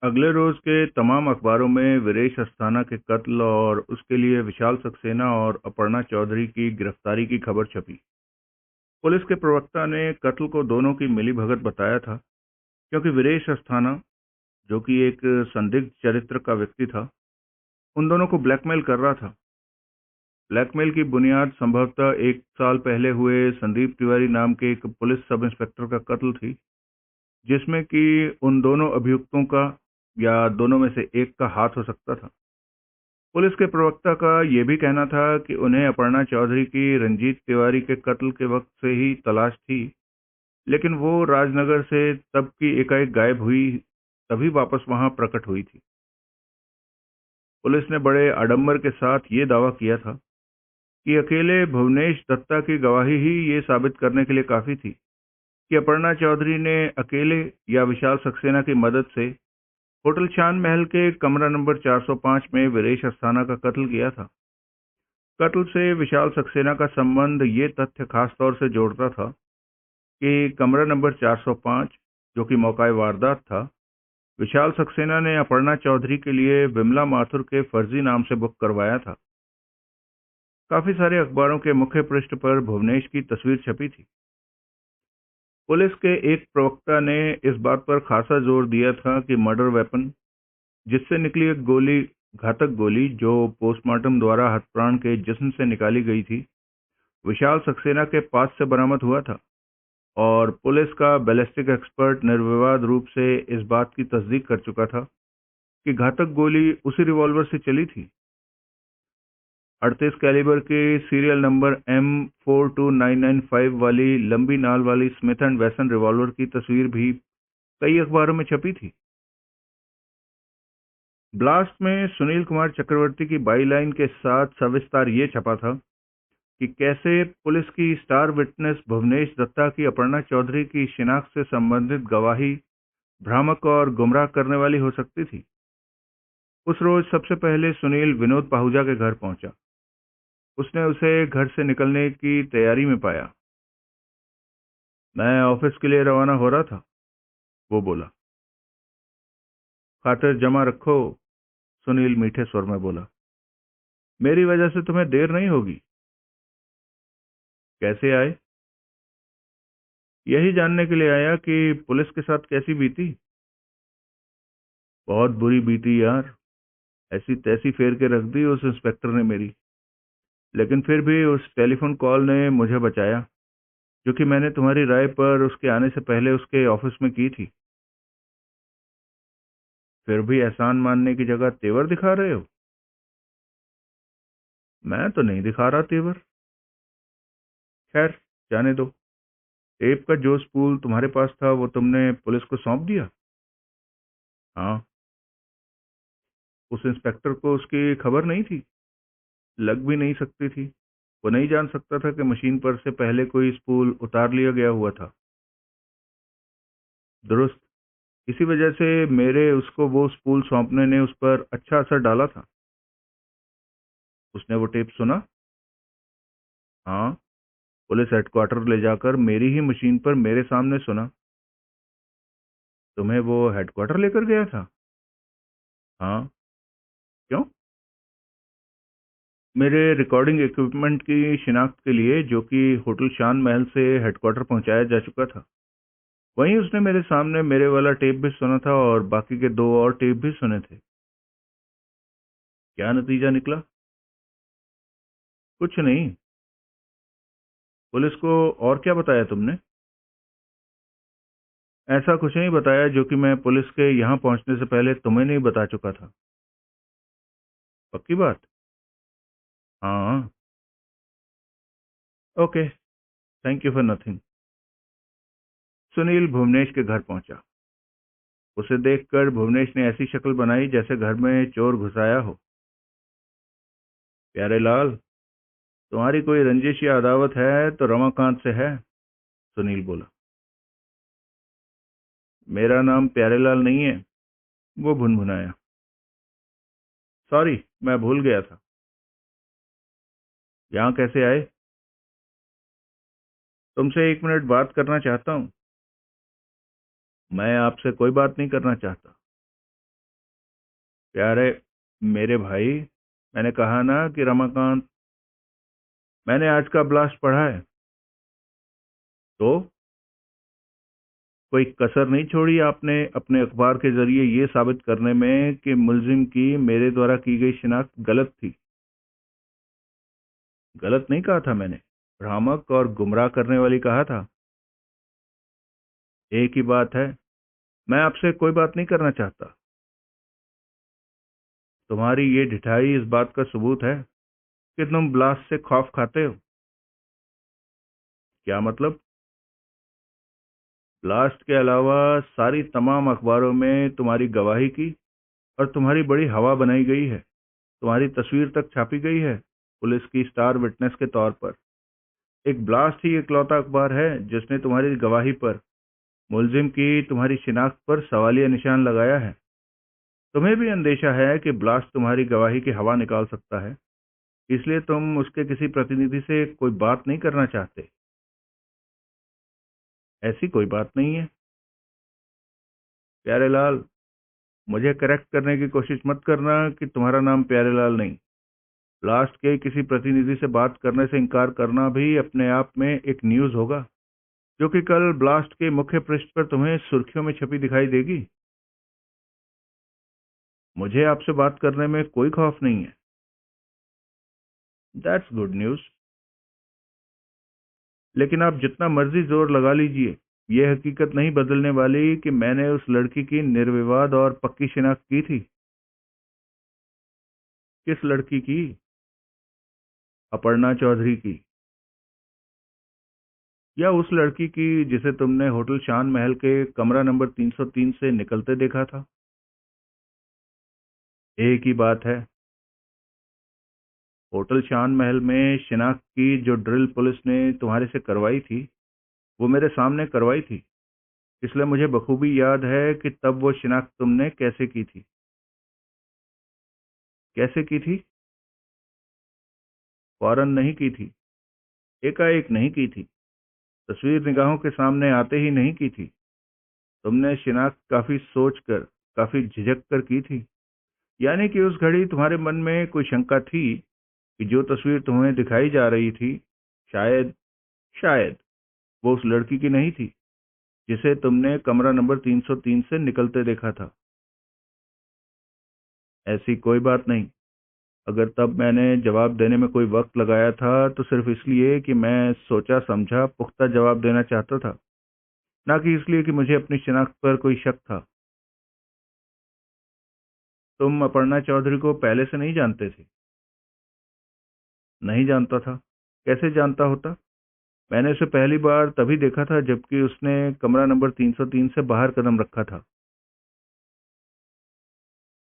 अगले रोज के तमाम अखबारों में वीरेश अस्थाना के कत्ल और उसके लिए विशाल सक्सेना और अपर्णा चौधरी की गिरफ्तारी की खबर छपी। पुलिस के प्रवक्ता ने कत्ल को दोनों की मिलीभगत बताया था, क्योंकि वीरेश अस्थाना, जो कि एक संदिग्ध चरित्र का व्यक्ति था, उन दोनों को ब्लैकमेल कर रहा था। ब्लैकमेल की बुनियाद संभवतः 1 साल पहले हुए संदीप तिवारी नाम के एक पुलिस सब इंस्पेक्टर का कत्ल थी, जिसमें कि उन दोनों अभियुक्तों का या दोनों में से एक का हाथ हो सकता था। पुलिस के प्रवक्ता का यह भी कहना था कि उन्हें अपर्णा चौधरी की रंजीत तिवारी के कत्ल के वक्त से ही तलाश थी, लेकिन वो राजनगर से तब की एकाएक गायब हुई, तभी वापस वहां प्रकट हुई थी। पुलिस ने बड़े आडंबर के साथ ये दावा किया था कि अकेले भुवनेश दत्ता की गवाही ही ये साबित करने के लिए काफी थी कि अपर्णा चौधरी ने अकेले या विशाल सक्सेना की मदद से होटल चांद महल के कमरा नंबर 405 में वीरेश अस्थाना का कत्ल किया था। कत्ल से विशाल सक्सेना का संबंध ये तथ्य खास तौर से जोड़ता था कि कमरा नंबर 405, जो कि मौका वारदात था, विशाल सक्सेना ने अपर्णा चौधरी के लिए विमला माथुर के फर्जी नाम से बुक करवाया था। काफी सारे अखबारों के मुख्य पृष्ठ पर भुवनेश की तस्वीर छपी थी। पुलिस के एक प्रवक्ता ने इस बात पर खासा जोर दिया था कि मर्डर वेपन, जिससे निकली एक गोली, घातक गोली जो पोस्टमार्टम द्वारा हत्याप्राण के जिस्म से निकाली गई थी, विशाल सक्सेना के पास से बरामद हुआ था, और पुलिस का बैलिस्टिक एक्सपर्ट निर्विवाद रूप से इस बात की तस्दीक कर चुका था कि घातक गोली उसी रिवॉल्वर से चली थी। 38 कैलिबर के सीरियल नंबर M42995 वाली लंबी नाल वाली स्मिथ एंड वेसन रिवॉल्वर की तस्वीर भी कई अखबारों में छपी थी। ब्लास्ट में सुनील कुमार चक्रवर्ती की बाईलाइन के साथ सविस्तार ये छपा था कि कैसे पुलिस की स्टार विटनेस भुवनेश दत्ता की अपर्णा चौधरी की शिनाख्त से संबंधित गवाही भ्रामक और गुमराह करने वाली हो सकती थी। उस रोज सबसे पहले सुनील विनोद पाहुजा के घर पहुंचा। उसने उसे घर से निकलने की तैयारी में पाया। मैं ऑफिस के लिए रवाना हो रहा था, वो बोला। खातिर जमा रखो, सुनील मीठे स्वर में बोला। मेरी वजह से तुम्हें देर नहीं होगी। कैसे आए? यही जानने के लिए आया कि पुलिस के साथ कैसी बीती। बहुत बुरी बीती यार, ऐसी तैसी फेर के रख दी उस इंस्पेक्टर ने मेरी। लेकिन फिर भी उस टेलीफोन कॉल ने मुझे बचाया, जो कि मैंने तुम्हारी राय पर उसके आने से पहले उसके ऑफिस में की थी। फिर भी एहसान मानने की जगह तेवर दिखा रहे हो। मैं तो नहीं दिखा रहा तेवर। खैर, जाने दो। टेप का जो स्पूल तुम्हारे पास था वो तुमने पुलिस को सौंप दिया? हाँ। उस इंस्पेक्टर को उसकी खबर नहीं थी, लग भी नहीं सकती थी। वो नहीं जान सकता था कि मशीन पर से पहले कोई स्पूल उतार लिया गया हुआ था। दुरुस्त। इसी वजह से मेरे उसको वो स्पूल सौंपने ने उस पर अच्छा असर डाला था। उसने वो टेप सुना? हाँ, पुलिस हेडक्वार्टर ले जाकर मेरी ही मशीन पर मेरे सामने सुना। तुम्हें वो हेडक्वार्टर लेकर गया था? हाँ। क्यों? मेरे रिकॉर्डिंग इक्विपमेंट की शिनाख्त के लिए, जो कि होटल शान महल से हेडक्वार्टर पहुंचाया जा चुका था। वहीं उसने मेरे सामने मेरे वाला टेप भी सुना था और बाकी के 2 और टेप भी सुने थे। क्या नतीजा निकला? कुछ नहीं। पुलिस को और क्या बताया तुमने? ऐसा कुछ नहीं बताया जो कि मैं पुलिस के यहाँ पहुंचने से पहले तुम्हें नहीं बता चुका था। पक्की बात? हाँ। Okay, thank you for nothing. Sunil Bhuvnesh के घर पहुंचा। उसे देखकर भुवनेश ने ऐसी शक्ल बनाई जैसे घर में चोर घुसाया हो। प्यारे लाल, तुम्हारी कोई रंजिश या अदावत है तो रमाकांत से है, सुनील बोला। मेरा नाम प्यारेलाल नहीं है, वो भुनभुनाया। सॉरी, मैं भूल गया था। यहाँ कैसे आए? तुमसे 1 मिनट बात करना चाहता हूँ। मैं आपसे कोई बात नहीं करना चाहता। प्यारे मेरे भाई, मैंने कहा ना कि रमाकांत, मैंने आज का ब्लास्ट पढ़ा है। तो कोई कसर नहीं छोड़ी आपने अपने अखबार के जरिए ये साबित करने में कि मुलजिम की मेरे द्वारा की गई शिनाख्त गलत थी। गलत नहीं कहा था मैंने, भ्रामक और गुमराह करने वाली कहा था। एक ही बात है, मैं आपसे कोई बात नहीं करना चाहता। तुम्हारी ये ढिठाई इस बात का सबूत है कि तुम ब्लास्ट से खौफ खाते हो। क्या मतलब? ब्लास्ट के अलावा सारी तमाम अखबारों में तुम्हारी गवाही की और तुम्हारी बड़ी हवा बनाई गई है। तुम्हारी तस्वीर तक छापी गई है पुलिस की स्टार विटनेस के तौर पर। एक ब्लास्ट ही इकलौता अखबार है जिसने तुम्हारी गवाही पर, मुलजिम की तुम्हारी शिनाख्त पर सवालिया निशान लगाया है। तुम्हें भी अंदेशा है कि ब्लास्ट तुम्हारी गवाही की हवा निकाल सकता है, इसलिए तुम उसके किसी प्रतिनिधि से कोई बात नहीं करना चाहते। ऐसी कोई बात नहीं है प्यारेलाल। मुझे करेक्ट करने की कोशिश मत करना कि तुम्हारा नाम प्यारेलाल नहीं। ब्लास्ट के किसी प्रतिनिधि से बात करने से इनकार करना भी अपने आप में एक न्यूज़ होगा, जो कि कल ब्लास्ट के मुख्य पृष्ठ पर तुम्हें सुर्खियों में छपी दिखाई देगी। मुझे आपसे बात करने में कोई खौफ नहीं है। That's good news. लेकिन आप जितना मर्जी जोर लगा लीजिए, यह हकीकत नहीं बदलने वाली कि मैंने उस लड़की की निर्विवाद और पक्की शिनाख्त की थी। किस लड़की की? अपर्णा चौधरी की। या उस लड़की की जिसे तुमने होटल शान महल के कमरा नंबर 303 से निकलते देखा था? एक ही बात है। होटल शान महल में शिनाख्त की जो ड्रिल पुलिस ने तुम्हारे से करवाई थी, वो मेरे सामने करवाई थी। इसलिए मुझे बखूबी याद है कि तब वो शिनाख्त तुमने कैसे की थी। कैसे की थी? फौरन नहीं की थी, एकाएक नहीं की थी, तस्वीर निगाहों के सामने आते ही नहीं की थी। तुमने शिनाख्त काफी सोच कर, काफी झिझक कर की थी। यानी कि उस घड़ी तुम्हारे मन में कोई शंका थी कि जो तस्वीर तुम्हें दिखाई जा रही थी, शायद शायद वो उस लड़की की नहीं थी जिसे तुमने कमरा नंबर 303 से निकलते देखा था। ऐसी कोई बात नहीं। अगर तब मैंने जवाब देने में कोई वक्त लगाया था तो सिर्फ इसलिए कि मैं सोचा समझा पुख्ता जवाब देना चाहता था, ना कि इसलिए कि मुझे अपनी शिनाख्त पर कोई शक था। तुम अपर्णा चौधरी को पहले से नहीं जानते थे? नहीं जानता था। कैसे जानता होता? मैंने उसे पहली बार तभी देखा था जबकि उसने कमरा नंबर 303 से बाहर कदम रखा था।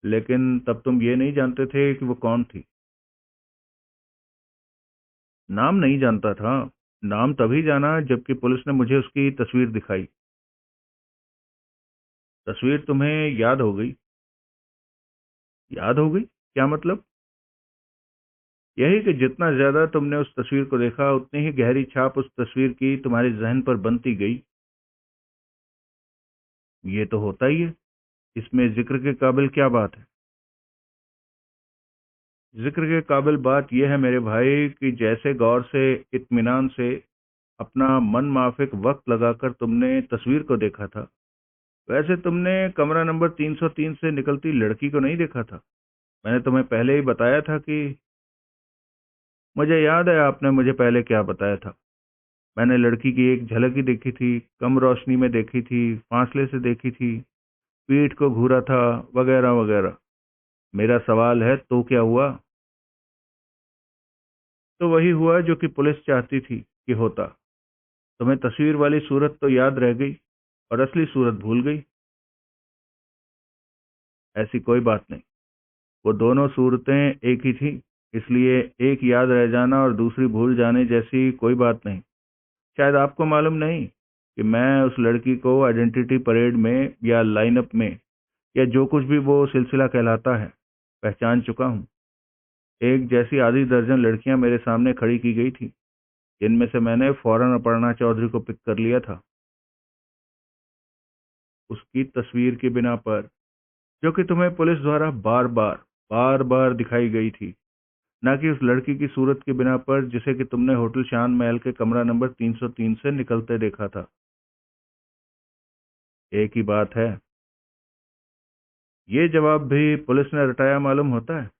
लेकिन तब तुम ये नहीं जानते थे कि वो कौन थी। नाम नहीं जानता था। नाम तभी जाना जबकि पुलिस ने मुझे उसकी तस्वीर दिखाई। तस्वीर तुम्हें याद हो गई? याद हो गई? क्या मतलब? यही कि जितना ज्यादा तुमने उस तस्वीर को देखा, उतनी ही गहरी छाप उस तस्वीर की तुम्हारे जहन पर बनती गई। ये तो होता ही है। इसमें जिक्र के काबिल क्या बात है? जिक्र के काबिल बात यह है मेरे भाई कि जैसे गौर से, इत्मीनान से, अपना मन माफिक वक्त लगाकर तुमने तस्वीर को देखा था, वैसे तुमने कमरा नंबर 303 से निकलती लड़की को नहीं देखा था। मैंने तुम्हें पहले ही बताया था कि, मुझे याद है आपने मुझे पहले क्या बताया था। मैंने लड़की की एक झलक ही देखी थी, कम रोशनी में देखी थी, फासले से देखी थी, पीठ को घूरा था, वगैरह वगैरह। मेरा सवाल है, तो क्या हुआ? तो वही हुआ जो कि पुलिस चाहती थी कि होता। तुम्हें तस्वीर वाली सूरत तो याद रह गई और असली सूरत भूल गई। ऐसी कोई बात नहीं। वो दोनों सूरतें एक ही थी, इसलिए एक याद रह जाना और दूसरी भूल जाने जैसी कोई बात नहीं। शायद आपको मालूम नहीं कि मैं उस लड़की को आइडेंटिटी परेड में या लाइनअप में, या जो कुछ भी वो सिलसिला कहलाता है, पहचान चुका हूँ। एक जैसी आधी दर्जन लड़कियां मेरे सामने खड़ी की गई थी, जिनमें से मैंने फौरन अपर्णा चौधरी को पिक कर लिया था, उसकी तस्वीर की बिना पर। जो कि तुम्हें पुलिस द्वारा बार बार दिखाई गई थी, ना कि उस लड़की की सूरत की बिना पर जिसे कि तुमने होटल शान महल के कमरा नंबर 303 से निकलते देखा था। एक ही बात है। ये जवाब भी पुलिस ने रटाया मालूम होता है।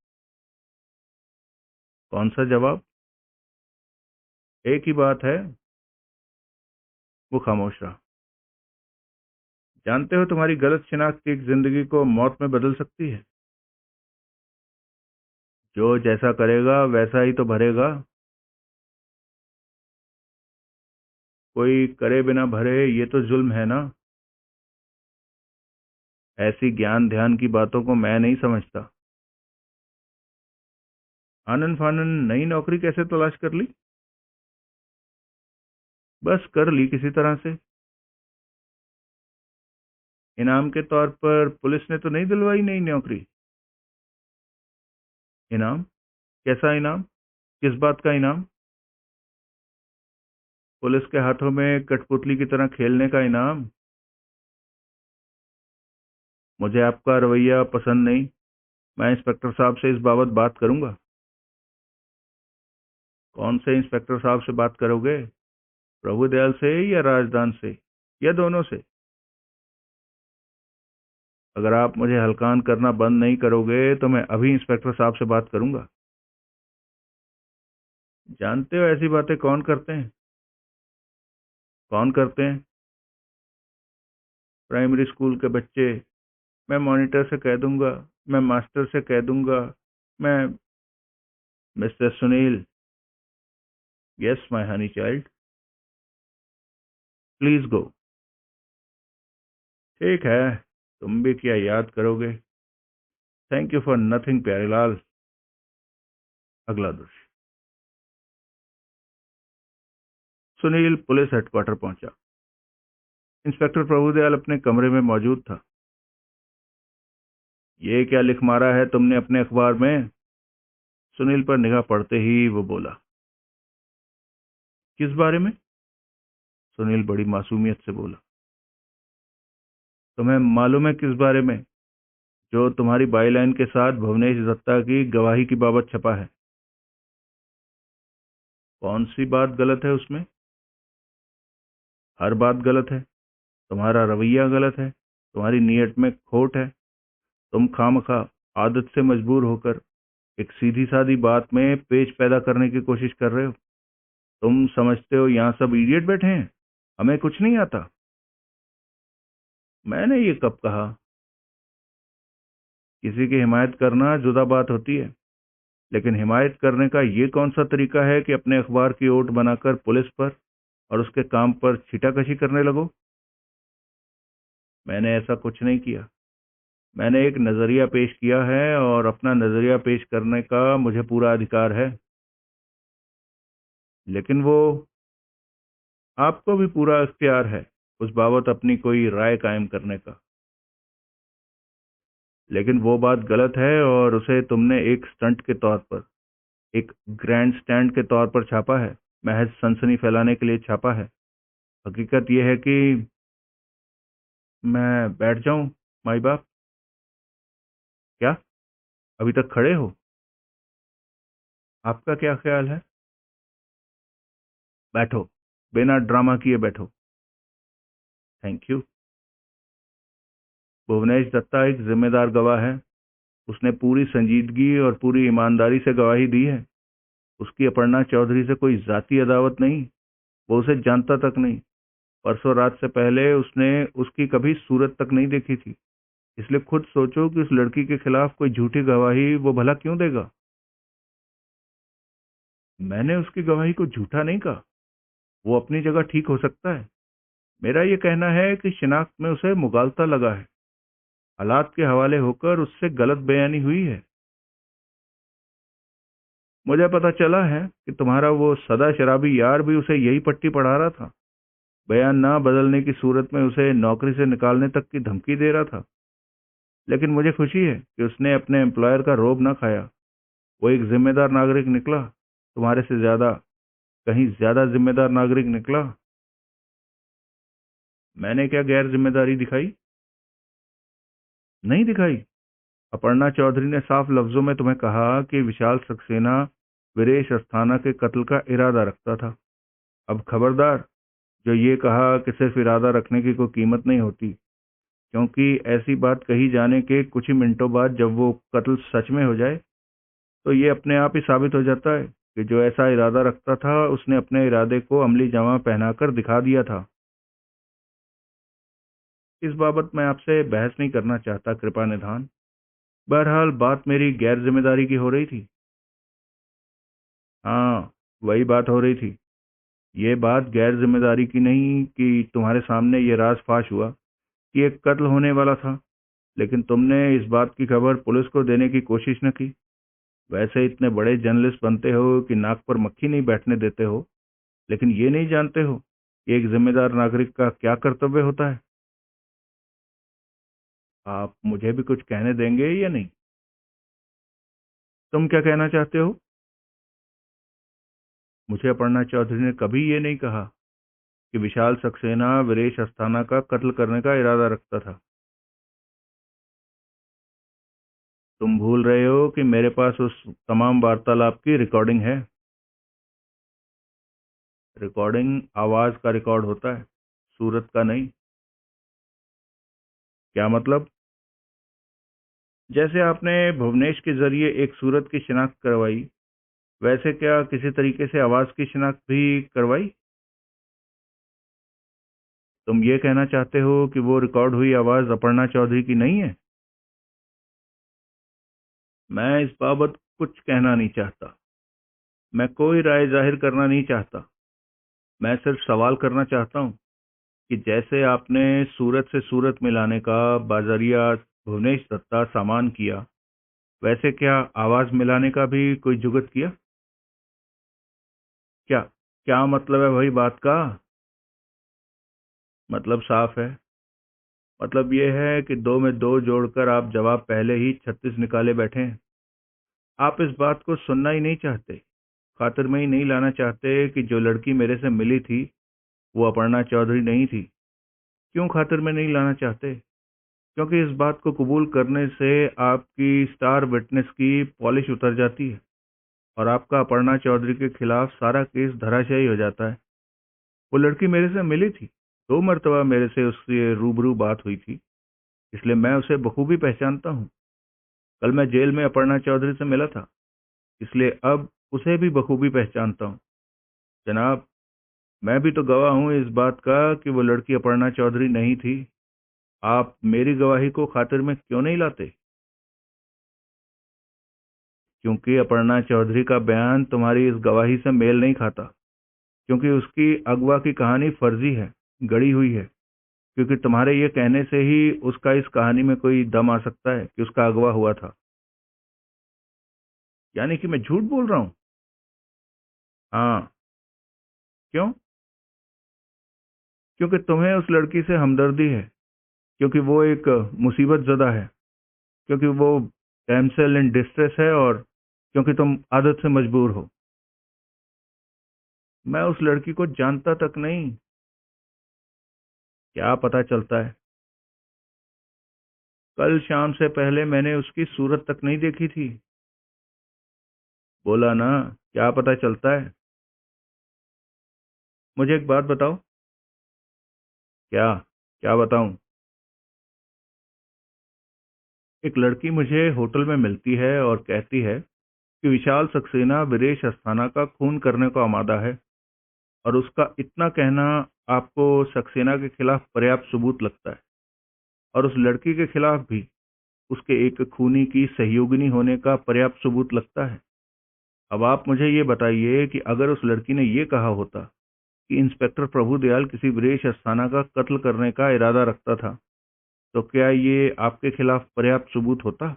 कौन सा जवाब? एक ही बात है। वो खामोश रहा। जानते हो, तुम्हारी गलत शिनाख्त एक जिंदगी को मौत में बदल सकती है। जो जैसा करेगा वैसा ही तो भरेगा। कोई करे बिना भरे, ये तो जुल्म है ना। ऐसी ज्ञान ध्यान की बातों को मैं नहीं समझता। आनन फानन नई नौकरी कैसे तलाश कर ली? बस कर ली किसी तरह से। इनाम के तौर पर पुलिस ने तो नहीं दिलवाई नई नौकरी? इनाम? कैसा इनाम? किस बात का इनाम? पुलिस के हाथों में कठपुतली की तरह खेलने का इनाम। मुझे आपका रवैया पसंद नहीं। मैं इंस्पेक्टर साहब से इस बाबत बात करूंगा। कौन से इंस्पेक्टर साहब से बात करोगे? प्रभुदयाल से या राजदान से, या दोनों से? अगर आप मुझे हलकान करना बंद नहीं करोगे तो मैं अभी इंस्पेक्टर साहब से बात करूंगा। जानते हो ऐसी बातें कौन करते हैं? कौन करते हैं? प्राइमरी स्कूल के बच्चे। मैं मॉनिटर से कह दूंगा। मैं मास्टर से कह दूंगा। मैं mister Sunil. Yes my honey child. Please go. ठीक है। तुम भी क्या याद करोगे। Thank you for nothing Pyarelal. अगला दृश्य। सुनील पुलिस हेडक्वार्टर पहुंचा। इंस्पेक्टर प्रभुदयाल अपने कमरे में मौजूद था। ये क्या लिख मारा है तुमने अपने अखबार में? सुनील पर निगाह पड़ते ही वो बोला। किस बारे में? सुनील बड़ी मासूमियत से बोला। तुम्हें मालूम है किस बारे में? जो तुम्हारी बाईलाइन के साथ भुवनेश दत्ता की गवाही की बाबत छपा है। कौन सी बात गलत है उसमें? हर बात गलत है। तुम्हारा रवैया गलत है। तुम्हारी नीयत में खोट है। तुम खामखा आदत से मजबूर होकर एक सीधी सादी बात में पेच पैदा करने की कोशिश कर रहे हो। तुम समझते हो यहाँ सब इडियट बैठे हैं, हमें कुछ नहीं आता। मैंने ये कब कहा? किसी की हिमायत करना जुदा बात होती है, लेकिन हिमायत करने का ये कौन सा तरीका है कि अपने अखबार की ओट बनाकर पुलिस पर और उसके काम पर छीटाकशी करने लगो। मैंने ऐसा कुछ नहीं किया। मैंने एक नजरिया पेश किया है और अपना नजरिया पेश करने का मुझे पूरा अधिकार है। लेकिन वो आपको भी पूरा इख्तियार है उस बाबत अपनी कोई राय कायम करने का। लेकिन वो बात गलत है और उसे तुमने एक स्टंट के तौर पर, एक ग्रैंड स्टैंड के तौर पर छापा है। महज सनसनी फैलाने के लिए छापा है। हकीकत यह है कि मैं बैठ जाऊं माई बाप? क्या? अभी तक खड़े हो? आपका क्या ख्याल है? बैठो। बिना ड्रामा किए बैठो। Thank you. भुवनेश दत्ता एक जिम्मेदार गवाह है। उसने पूरी संजीदगी और पूरी ईमानदारी से गवाही दी है। उसकी अपर्णा चौधरी से कोई जाती अदावत नहीं। वो उसे जानता तक नहीं। परसों रात से पहले उसने उसकी कभी सूरत तक नहीं देखी थी। इसलिए खुद सोचो कि उस लड़की के खिलाफ कोई झूठी गवाही वो भला क्यों देगा। मैंने उसकी गवाही को झूठा नहीं कहा। वो अपनी जगह ठीक हो सकता है। मेरा ये कहना है कि शिनाख्त में उसे मुगालता लगा है। हालात के हवाले होकर उससे गलत बयानी हुई है। मुझे पता चला है कि तुम्हारा वो सदा शराबी यार भी उसे यही पट्टी पढ़ा रहा था। बयान ना बदलने की सूरत में उसे नौकरी से निकालने तक की धमकी दे रहा था। लेकिन मुझे खुशी है कि उसने अपने एम्प्लॉयर का रोब ना खाया। वो एक जिम्मेदार नागरिक निकला। तुम्हारे से ज्यादा, कहीं ज्यादा जिम्मेदार नागरिक निकला। मैंने क्या गैर जिम्मेदारी दिखाई? नहीं दिखाई? अपर्णा चौधरी ने साफ लफ्जों में तुम्हें कहा कि विशाल सक्सेना वीरेश अस्थाना के कत्ल का इरादा रखता था। अब खबरदार, जो ये कहा कि सिर्फ इरादा रखने की कोई कीमत नहीं होती, क्योंकि ऐसी बात कही जाने के कुछ ही मिनटों बाद जब वो कत्ल सच में हो जाए तो ये अपने आप ही साबित हो जाता है कि जो ऐसा इरादा रखता था उसने अपने इरादे को अमली जामा पहनाकर दिखा दिया था। इस बाबत मैं आपसे बहस नहीं करना चाहता, कृपा निधान। बहरहाल बात मेरी गैर जिम्मेदारी की हो रही थी। हाँ, वही बात हो रही थी। ये बात गैर जिम्मेदारी की नहीं कि तुम्हारे सामने ये राज फाश हुआ कि एक कत्ल होने वाला था, लेकिन तुमने इस बात की खबर पुलिस को देने की कोशिश न की। वैसे इतने बड़े जर्नलिस्ट बनते हो कि नाक पर मक्खी नहीं बैठने देते हो, लेकिन ये नहीं जानते हो कि एक जिम्मेदार नागरिक का क्या कर्तव्य होता है। आप मुझे भी कुछ कहने देंगे या नहीं? तुम क्या कहना चाहते हो? मुझे अपर्णा चौधरी ने कभी ये नहीं कहा कि विशाल सक्सेना वीरेश अस्थाना का कत्ल करने का इरादा रखता था। तुम भूल रहे हो कि मेरे पास उस तमाम वार्तालाप की रिकॉर्डिंग है। रिकॉर्डिंग आवाज का रिकॉर्ड होता है, सूरत का नहीं। क्या मतलब? जैसे आपने भुवनेश के जरिए एक सूरत की शिनाख्त करवाई, वैसे क्या किसी तरीके से आवाज की शिनाख्त भी करवाई? तुम ये कहना चाहते हो कि वो रिकॉर्ड हुई आवाज अपर्णा चौधरी की नहीं है? मैं इस बाबत कुछ कहना नहीं चाहता। मैं कोई राय जाहिर करना नहीं चाहता। मैं सिर्फ सवाल करना चाहता हूँ कि जैसे आपने सूरत से सूरत मिलाने का बाजरिया भुवनेश दत्ता सामान किया, वैसे क्या आवाज मिलाने का भी कोई जुगत किया? क्या क्या मतलब है वही बात का? मतलब साफ है। मतलब ये है कि दो में दो जोड़कर आप जवाब पहले ही 36 निकाले बैठे हैं। आप इस बात को सुनना ही नहीं चाहते, खातिर में ही नहीं लाना चाहते कि जो लड़की मेरे से मिली थी वो अपर्णा चौधरी नहीं थी। क्यों खातिर में नहीं लाना चाहते? क्योंकि इस बात को कबूल करने से आपकी स्टार विटनेस की पॉलिश उतर जाती है और आपका अपर्णा चौधरी के खिलाफ सारा केस धराशायी हो जाता है। वो लड़की मेरे से मिली थी, 2 मरतबा मेरे से उससे रूबरू बात हुई थी, इसलिए मैं उसे बखूबी पहचानता हूँ। कल मैं जेल में अपर्णा चौधरी से मिला था, इसलिए अब उसे भी बखूबी पहचानता हूँ। जनाब, मैं भी तो गवाह हूँ इस बात का कि वो लड़की अपर्णा चौधरी नहीं थी। आप मेरी गवाही को खातिर में क्यों नहीं लाते? क्योंकि अपर्णा चौधरी का बयान तुम्हारी इस गवाही से मेल नहीं खाता। क्योंकि उसकी अगवा की कहानी फर्जी है, गढ़ी हुई है। क्योंकि तुम्हारे ये कहने से ही उसका इस कहानी में कोई दम आ सकता है कि उसका अगवा हुआ था। यानी कि मैं झूठ बोल रहा हूँ? हाँ। क्यों? क्योंकि तुम्हें उस लड़की से हमदर्दी है, क्योंकि वो एक मुसीबत ज़दा है, क्योंकि वो डैमसेल इन डिस्ट्रेस है, और क्योंकि तुम आदत से मजबूर हो। मैं उस लड़की को जानता तक नहीं। क्या पता चलता है? कल शाम से पहले मैंने उसकी सूरत तक नहीं देखी थी। बोला ना, क्या पता चलता है? मुझे एक बात बताओ। क्या? क्या बताऊं? एक लड़की मुझे होटल में मिलती है और कहती है कि विशाल सक्सेना वीरेश अस्थाना का खून करने को आमादा है, और उसका इतना कहना आपको सक्सेना के खिलाफ पर्याप्त सबूत लगता है, और उस लड़की के खिलाफ भी उसके एक खूनी की सहयोगिनी होने का पर्याप्त सबूत लगता है। अब आप मुझे ये बताइए कि अगर उस लड़की ने ये कहा होता कि इंस्पेक्टर प्रभुदयाल किसी वीरेश अस्थाना का कत्ल करने का इरादा रखता था, तो क्या ये आपके खिलाफ पर्याप्त सबूत होता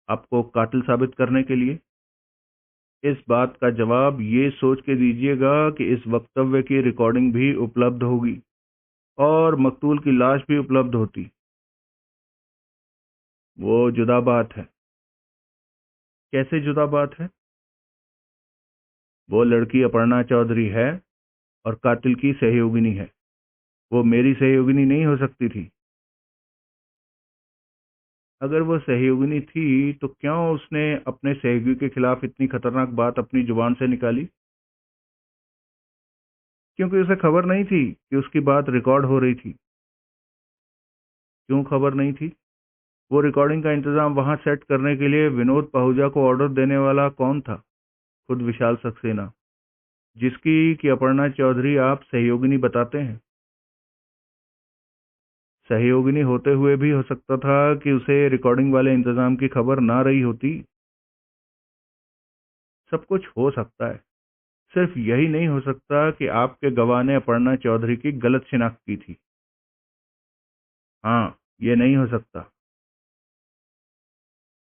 आपको कातिल साबित करने के लिए? इस बात का जवाब ये सोच के दीजिएगा कि इस वक्तव्य की रिकॉर्डिंग भी उपलब्ध होगी और मकतूल की लाश भी उपलब्ध होती। वो जुदा बात है। कैसे जुदा बात है? वो लड़की अपर्णा चौधरी है और कातिल की सहयोगिनी है। वो मेरी सहयोगिनी नहीं हो सकती थी। अगर वो सहयोगिनी थी तो क्यों उसने अपने सहयोगी के खिलाफ इतनी खतरनाक बात अपनी जुबान से निकाली? क्योंकि उसे खबर नहीं थी कि उसकी बात रिकॉर्ड हो रही थी। क्यों खबर नहीं थी? वो रिकॉर्डिंग का इंतजाम वहां सेट करने के लिए विनोद पहुजा को ऑर्डर देने वाला कौन था? खुद विशाल सक्सेना, जिसकी कि अपर्णा चौधरी आप सहयोगिनी बताते हैं। सहयोगिनी होते हुए भी हो सकता था कि उसे रिकॉर्डिंग वाले इंतजाम की खबर ना रही होती। सब कुछ हो सकता है, सिर्फ यही नहीं हो सकता कि आपके गवाह ने अपर्णा चौधरी की गलत शिनाख्त की थी। हाँ, ये नहीं हो सकता।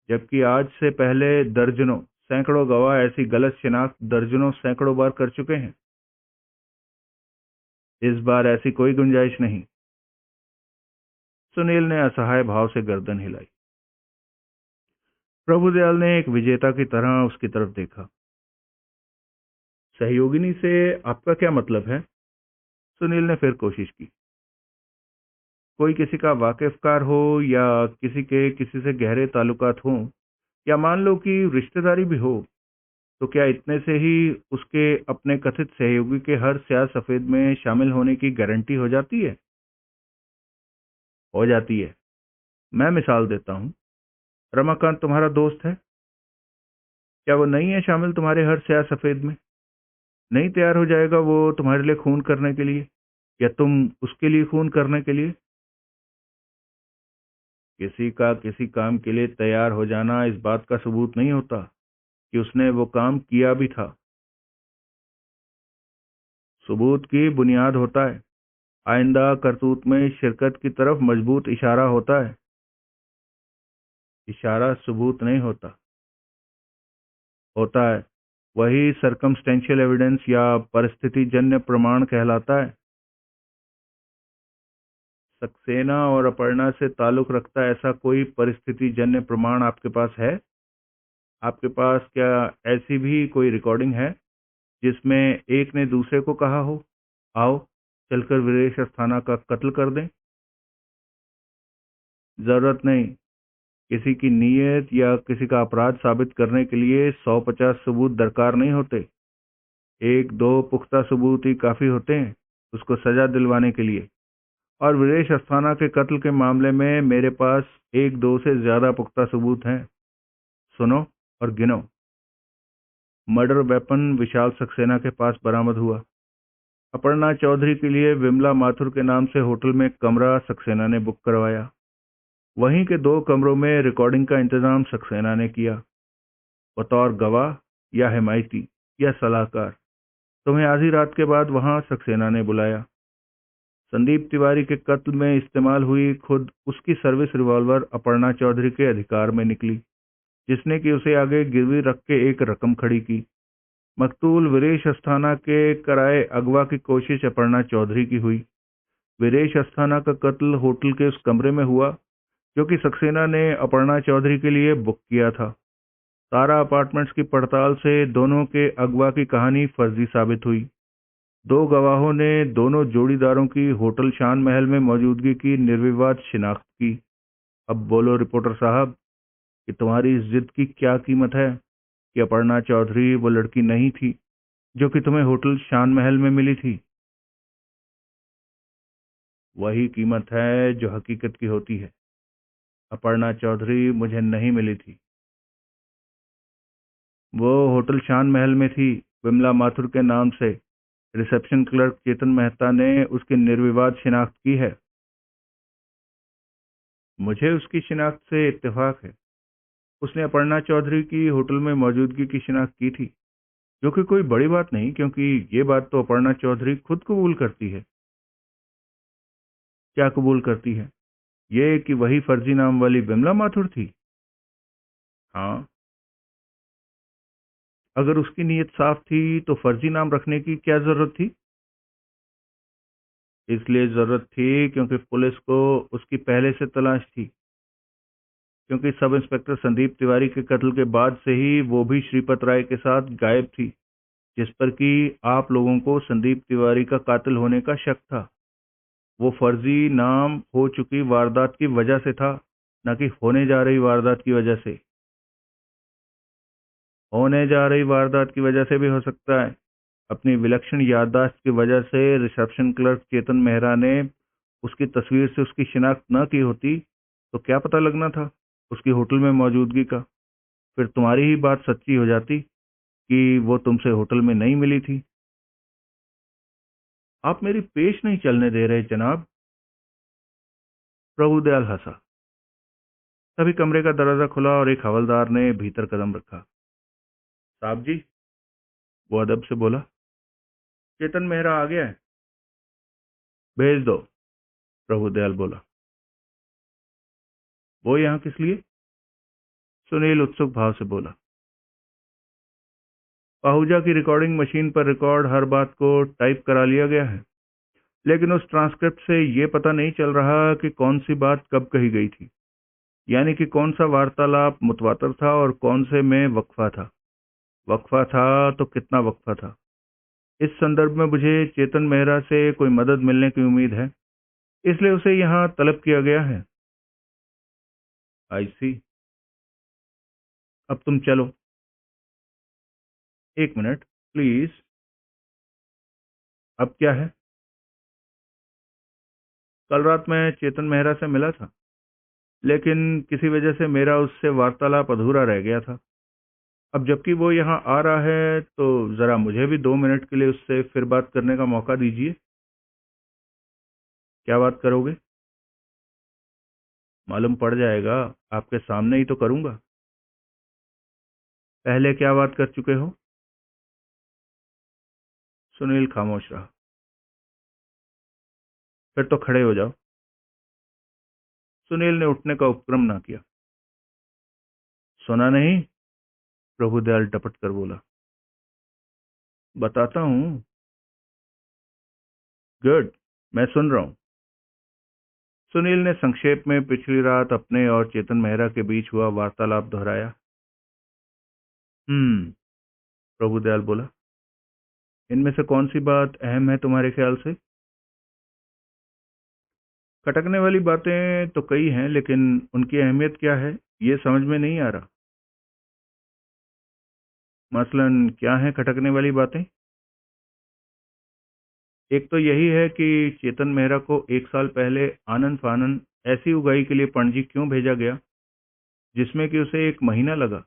जबकि आज से पहले दर्जनों सैकड़ों गवाह ऐसी गलत शिनाख्त दर्जनों सैकड़ों बार कर चुके हैं। इस बार ऐसी कोई गुंजाइश नहीं। सुनील ने असहाय भाव से गर्दन हिलाई। प्रभुदयाल ने एक विजेता की तरह उसकी तरफ देखा। सहयोगिनी से आपका क्या मतलब है? सुनील ने फिर कोशिश की। कोई किसी का वाकिफकार हो या किसी के किसी से गहरे ताल्लुकात हो या मान लो कि रिश्तेदारी भी हो, तो क्या इतने से ही उसके अपने कथित सहयोगी के हर स्याह सफेद में शामिल होने की गारंटी हो जाती है? हो जाती है। मैं मिसाल देता हूँ। रमाकांत तुम्हारा दोस्त है। क्या वो नहीं है शामिल तुम्हारे हर स्याह सफेद में? नहीं तैयार हो जाएगा वो तुम्हारे लिए खून करने के लिए, या तुम उसके लिए खून करने के लिए? किसी का किसी काम के लिए तैयार हो जाना इस बात का सबूत नहीं होता कि उसने वो काम किया भी था। सबूत की बुनियाद होता है। आइंदा करतूत में शिरकत की तरफ मजबूत इशारा होता है। इशारा सबूत नहीं होता। होता है। वही सरकमस्टेंशियल एविडेंस या परिस्थिति जन्य प्रमाण कहलाता है। सक्सेना और अपर्णा से ताल्लुक रखता ऐसा कोई परिस्थिति जन्य प्रमाण आपके पास है? आपके पास क्या ऐसी भी कोई रिकॉर्डिंग है जिसमें एक ने दूसरे को कहा हो, आओ चलकर वीरेश अस्थाना का कत्ल कर दें? जरूरत नहीं। किसी की नीयत या किसी का अपराध साबित करने के लिए 150 सबूत दरकार नहीं होते। एक दो पुख्ता सबूत ही काफी होते हैं उसको सजा दिलवाने के लिए। और वीरेश अस्थाना के कत्ल के मामले में मेरे पास एक दो से ज्यादा पुख्ता सबूत हैं। सुनो और गिनो। मर्डर वेपन विशाल सक्सेना के पास बरामद हुआ। अपर्णा चौधरी के लिए विमला माथुर के नाम से होटल में कमरा सक्सेना ने बुक करवाया। वहीं के दो कमरों में रिकॉर्डिंग का इंतजाम सक्सेना ने किया। बतौर गवाह या हिमायती या सलाहकार तुम्हें आधी रात के बाद वहां सक्सेना ने बुलाया। संदीप तिवारी के कत्ल में इस्तेमाल हुई खुद उसकी सर्विस रिवॉल्वर अपर्णा चौधरी के अधिकार में निकली, जिसने कि उसे आगे गिरवी रख के एक रकम खड़ी की। मकतूल वीरेश अस्थाना के कराए अगवा की कोशिश अपर्णा चौधरी की हुई। वीरेश अस्थाना का कत्ल होटल के उस कमरे में हुआ जो कि सक्सेना ने अपर्णा चौधरी के लिए बुक किया था। तारा अपार्टमेंट्स की पड़ताल से दोनों के अगवा की कहानी फर्जी साबित हुई। दो गवाहों ने दोनों जोड़ीदारों की होटल शान महल में मौजूदगी की निर्विवाद शिनाख्त की। अब बोलो रिपोर्टर साहब कि तुम्हारी इस जिद की क्या कीमत है कि अपर्णा चौधरी वो लड़की नहीं थी जो कि तुम्हें होटल शान महल में मिली थी? वही कीमत है जो हकीकत की होती है। अपर्णा चौधरी मुझे नहीं मिली थी। वो होटल शान महल में थी विमला माथुर के नाम से। रिसेप्शन क्लर्क चेतन मेहता ने उसकी निर्विवाद शिनाख्त की है। मुझे उसकी शिनाख्त से इत्तेफाक है। उसने अपर्णा चौधरी की होटल में मौजूदगी की शिनाख्त की थी, जो कि कोई बड़ी बात नहीं, क्योंकि ये बात तो अपर्णा चौधरी खुद कबूल करती है। क्या कबूल करती है? ये कि वही फर्जी नाम वाली विमला माथुर थी। हाँ। अगर उसकी नीयत साफ थी तो फर्जी नाम रखने की क्या जरूरत थी? इसलिए जरूरत थी क्योंकि पुलिस को उसकी पहले से तलाश थी। क्योंकि सब इंस्पेक्टर संदीप तिवारी के कत्ल के बाद से ही वो भी श्रीपत राय के साथ गायब थी, जिस पर कि आप लोगों को संदीप तिवारी का कातिल होने का शक था। वो फर्जी नाम हो चुकी वारदात की वजह से था। न कि होने जा रही वारदात की वजह से। होने जा रही वारदात की वजह से भी हो सकता है। अपनी विलक्षण याददाश्त की वजह से रिसेप्शन क्लर्क चेतन मेहरा ने उसकी तस्वीर से उसकी शिनाख्त न की होती तो क्या पता लगना था उसकी होटल में मौजूदगी का। फिर तुम्हारी ही बात सच्ची हो जाती कि वो तुमसे होटल में नहीं मिली थी। आप मेरी पेश नहीं चलने दे रहे जनाब। प्रभुदयाल हंसा। तभी कमरे का दरवाजा खुला और एक हवलदार ने भीतर कदम रखा। साहब जी, वो अदब से बोला, चेतन मेहरा आ गया है। भेज दो, प्रभुदयाल बोला। वो यहाँ किस लिए? सुनील उत्सुक भाव से बोला। पाहुजा की रिकॉर्डिंग मशीन पर रिकॉर्ड हर बात को टाइप करा लिया गया है, लेकिन उस ट्रांसक्रिप्ट से ये पता नहीं चल रहा कि कौन सी बात कब कही गई थी, यानी कि कौन सा वार्तालाप मुतवातर था और कौन से में वक्फा था। वक्फा था तो कितना वक्फा था। इस संदर्भ में मुझे चेतन मेहरा से कोई मदद मिलने की उम्मीद है, इसलिए उसे यहाँ तलब किया गया है। आई सी। अब तुम चलो। एक मिनट प्लीज। अब क्या है? कल रात मैं चेतन मेहरा से मिला था, लेकिन किसी वजह से मेरा उससे वार्तालाप अधूरा रह गया था। अब जबकि वो यहाँ आ रहा है तो जरा मुझे भी 2 मिनट के लिए उससे फिर बात करने का मौका दीजिए। क्या बात करोगे? मालूम पड़ जाएगा, आपके सामने ही तो करूंगा। पहले क्या बात कर चुके हो? सुनील खामोश रहा। फिर तो खड़े हो जाओ। सुनील ने उठने का उपक्रम ना किया। सुना नहीं? प्रभुदयाल टपट कर बोला। बताता हूँ। गुड, मैं सुन रहा हूँ। सुनील ने संक्षेप में पिछली रात अपने और चेतन मेहरा के बीच हुआ वार्तालाप दोहराया। प्रभुदयाल बोला। इनमें से कौन सी बात अहम है तुम्हारे ख्याल से? खटकने वाली बातें तो कई हैं, लेकिन उनकी अहमियत क्या है ये समझ में नहीं आ रहा। मसलन क्या है खटकने वाली बातें? एक तो यही है कि चेतन मेहरा को 1 साल पहले आनन फानन ऐसी उगाई के लिए पणजी क्यों भेजा गया जिसमें कि उसे 1 महीना लगा।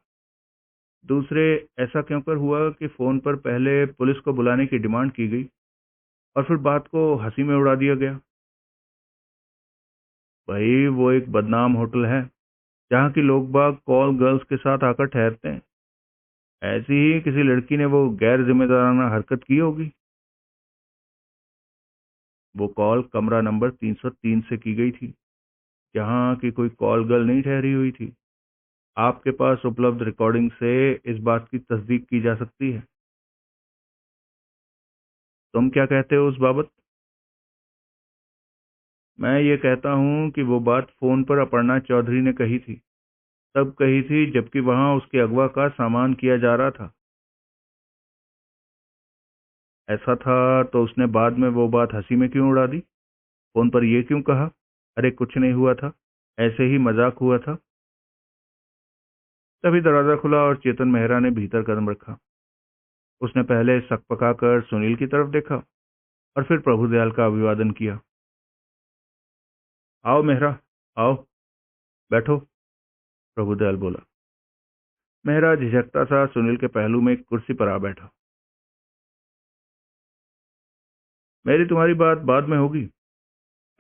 दूसरे, ऐसा क्यों कर हुआ कि फोन पर पहले पुलिस को बुलाने की डिमांड की गई और फिर बात को हंसी में उड़ा दिया गया। भाई, वो एक बदनाम होटल है जहाँ की लोग बाग कॉल गर्ल्स के साथ आकर ठहरते हैं। ऐसी ही किसी लड़की ने वो गैर जिम्मेदाराना हरकत की होगी। वो कॉल कमरा नंबर 303 से की गई थी, जहाँ की कोई कॉल गर्ल नहीं ठहरी हुई थी। आपके पास उपलब्ध रिकॉर्डिंग से इस बात की तस्दीक की जा सकती है। तुम क्या कहते हो उस बाबत? मैं ये कहता हूँ कि वो बात फोन पर अपर्णा चौधरी ने कही थी, तब कही थी जबकि वहां उसके अगवा का सामान किया जा रहा था। ऐसा था तो उसने बाद में वो बात हंसी में क्यों उड़ा दी? फोन पर ये क्यों कहा, अरे कुछ नहीं हुआ था, ऐसे ही मजाक हुआ था। तभी दरवाजा खुला और चेतन मेहरा ने भीतर कदम रखा। उसने पहले सकपकाकर सुनील की तरफ देखा और फिर प्रभुदयाल का अभिवादन किया। आओ मेहरा, आओ, बैठो, प्रभुदयाल बोला। मेहरा झिझकता सा सुनील के पहलू में एक कुर्सी पर आ बैठा। मेरी तुम्हारी बात बाद में होगी,